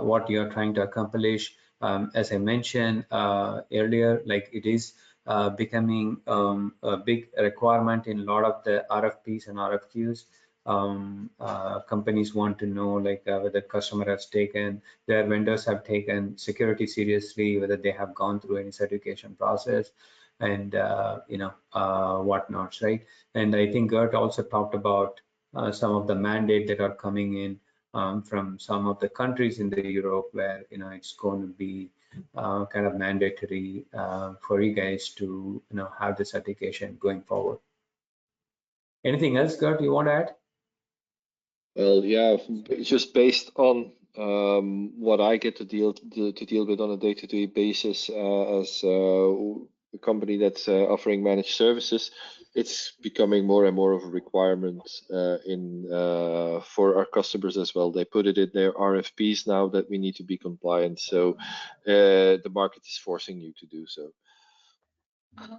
what you're trying to accomplish. As I mentioned earlier, like it is becoming a big requirement in a lot of the RFPs and RFQs. Companies want to know like whether customer has taken, their vendors have taken security seriously, whether they have gone through any certification process, and whatnots, right? And I think Gert also talked about some of the mandate that are coming in from some of the countries in the Europe, where it's going to be kind of mandatory for you guys to have the certification going forward. Anything else, Gert, you want to add? Well, yeah, just based on what I get to deal with on a day-to-day basis as a company that's offering managed services, it's becoming more and more of a requirement for our customers as well. They put it in their RFPs now that we need to be compliant. So the market is forcing you to do so.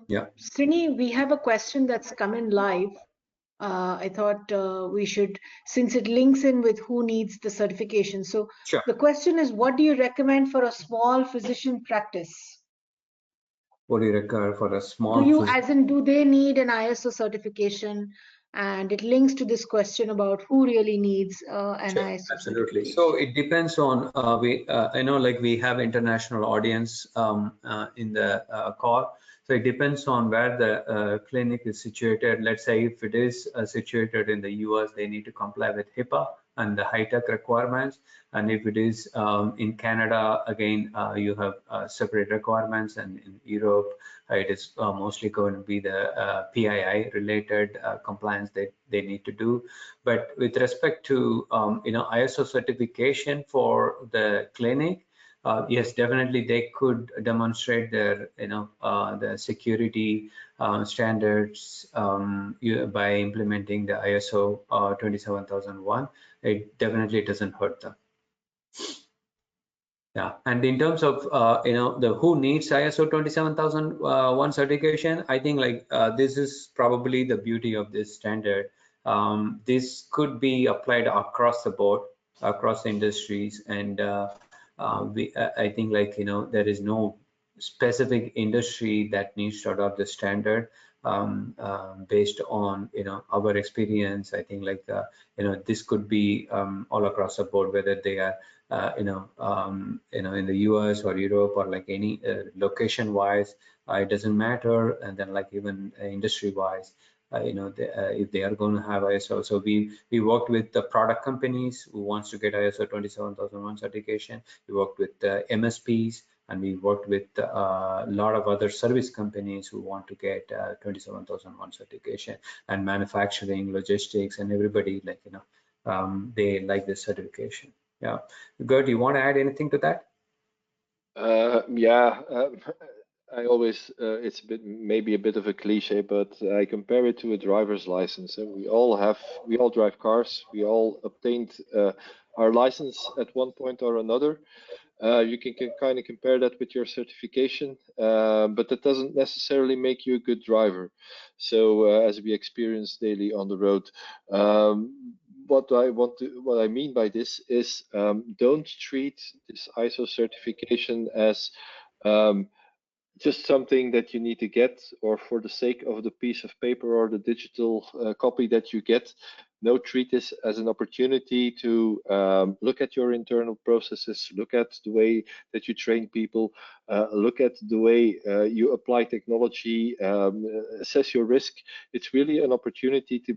Yeah. Srini, we have a question that's come in live. I thought we should, since it links in with who needs the certification. So Sure. the question is, what do you recommend for a small physician practice? What do you require for a small? Do they need an ISO certification? And it links to this question about who really needs an Sure, ISO absolutely. certification. So it depends on I know like we have international audience in the call. So it depends on where the clinic is situated. Let's say if it is situated in the US, they need to comply with HIPAA and the high-tech requirements. And if it is in Canada, again, you have separate requirements. And in Europe, it is mostly going to be the PII related compliance that they need to do. But with respect to ISO certification for the clinic, yes, definitely they could demonstrate their the security standards by implementing the ISO 27001. It definitely doesn't hurt them. Yeah, and in terms of the who needs ISO 27001 certification, I think like this is probably the beauty of this standard. This could be applied across the board, across industries, and I think like there is no specific industry that needs to adopt the standard. Based on our experience, I think like this could be all across the board, whether they are in the US or Europe or like any location wise, it doesn't matter. And then like even industry wise, if they are going to have ISO. So we worked with the product companies who wants to get ISO 27001 certification. We worked with the MSPs, and we worked with a lot of other service companies who want to get 27001 certification, and manufacturing, logistics, and everybody like they like this certification. Yeah. Gert, you want to add anything to that? Yeah, I always, it's maybe a bit of a cliche, but I compare it to a driver's license. We all drive cars. We all obtained our license at one point or another. You can kind of compare that with your certification, but that doesn't necessarily make you a good driver. So as we experience daily on the road, what I mean by this is don't treat this ISO certification as just something that you need to get, or for the sake of the piece of paper or the digital copy that you get. No, treat this as an opportunity to look at your internal processes, look at the way that you train people, look at the way you apply technology, assess your risk. It's really an opportunity to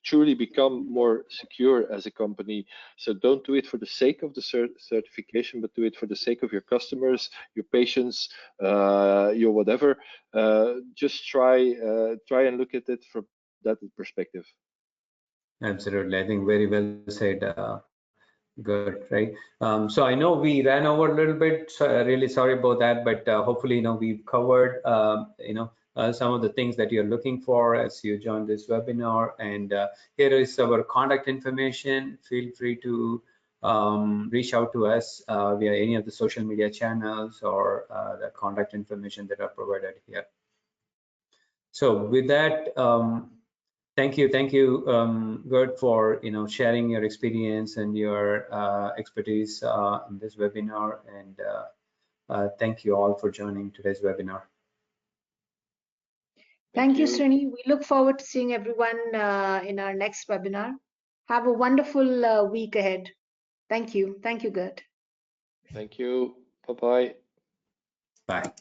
truly become more secure as a company. So don't do it for the sake of the certification, but do it for the sake of your customers, your patients, your whatever. Just try and look at it from that perspective. Absolutely. I think very well said, Good, right? So I know we ran over a little bit, so really sorry about that, but hopefully, we've covered, some of the things that you're looking for as you join this webinar. And here is our contact information. Feel free to reach out to us via any of the social media channels or the contact information that are provided here. So with that, Thank you, Gert, for sharing your experience and your expertise in this webinar, and thank you all for joining today's webinar. Thank you, Srini. We look forward to seeing everyone in our next webinar. Have a wonderful week ahead. Thank you. Thank you, Gert. Thank you. Bye-bye. Bye.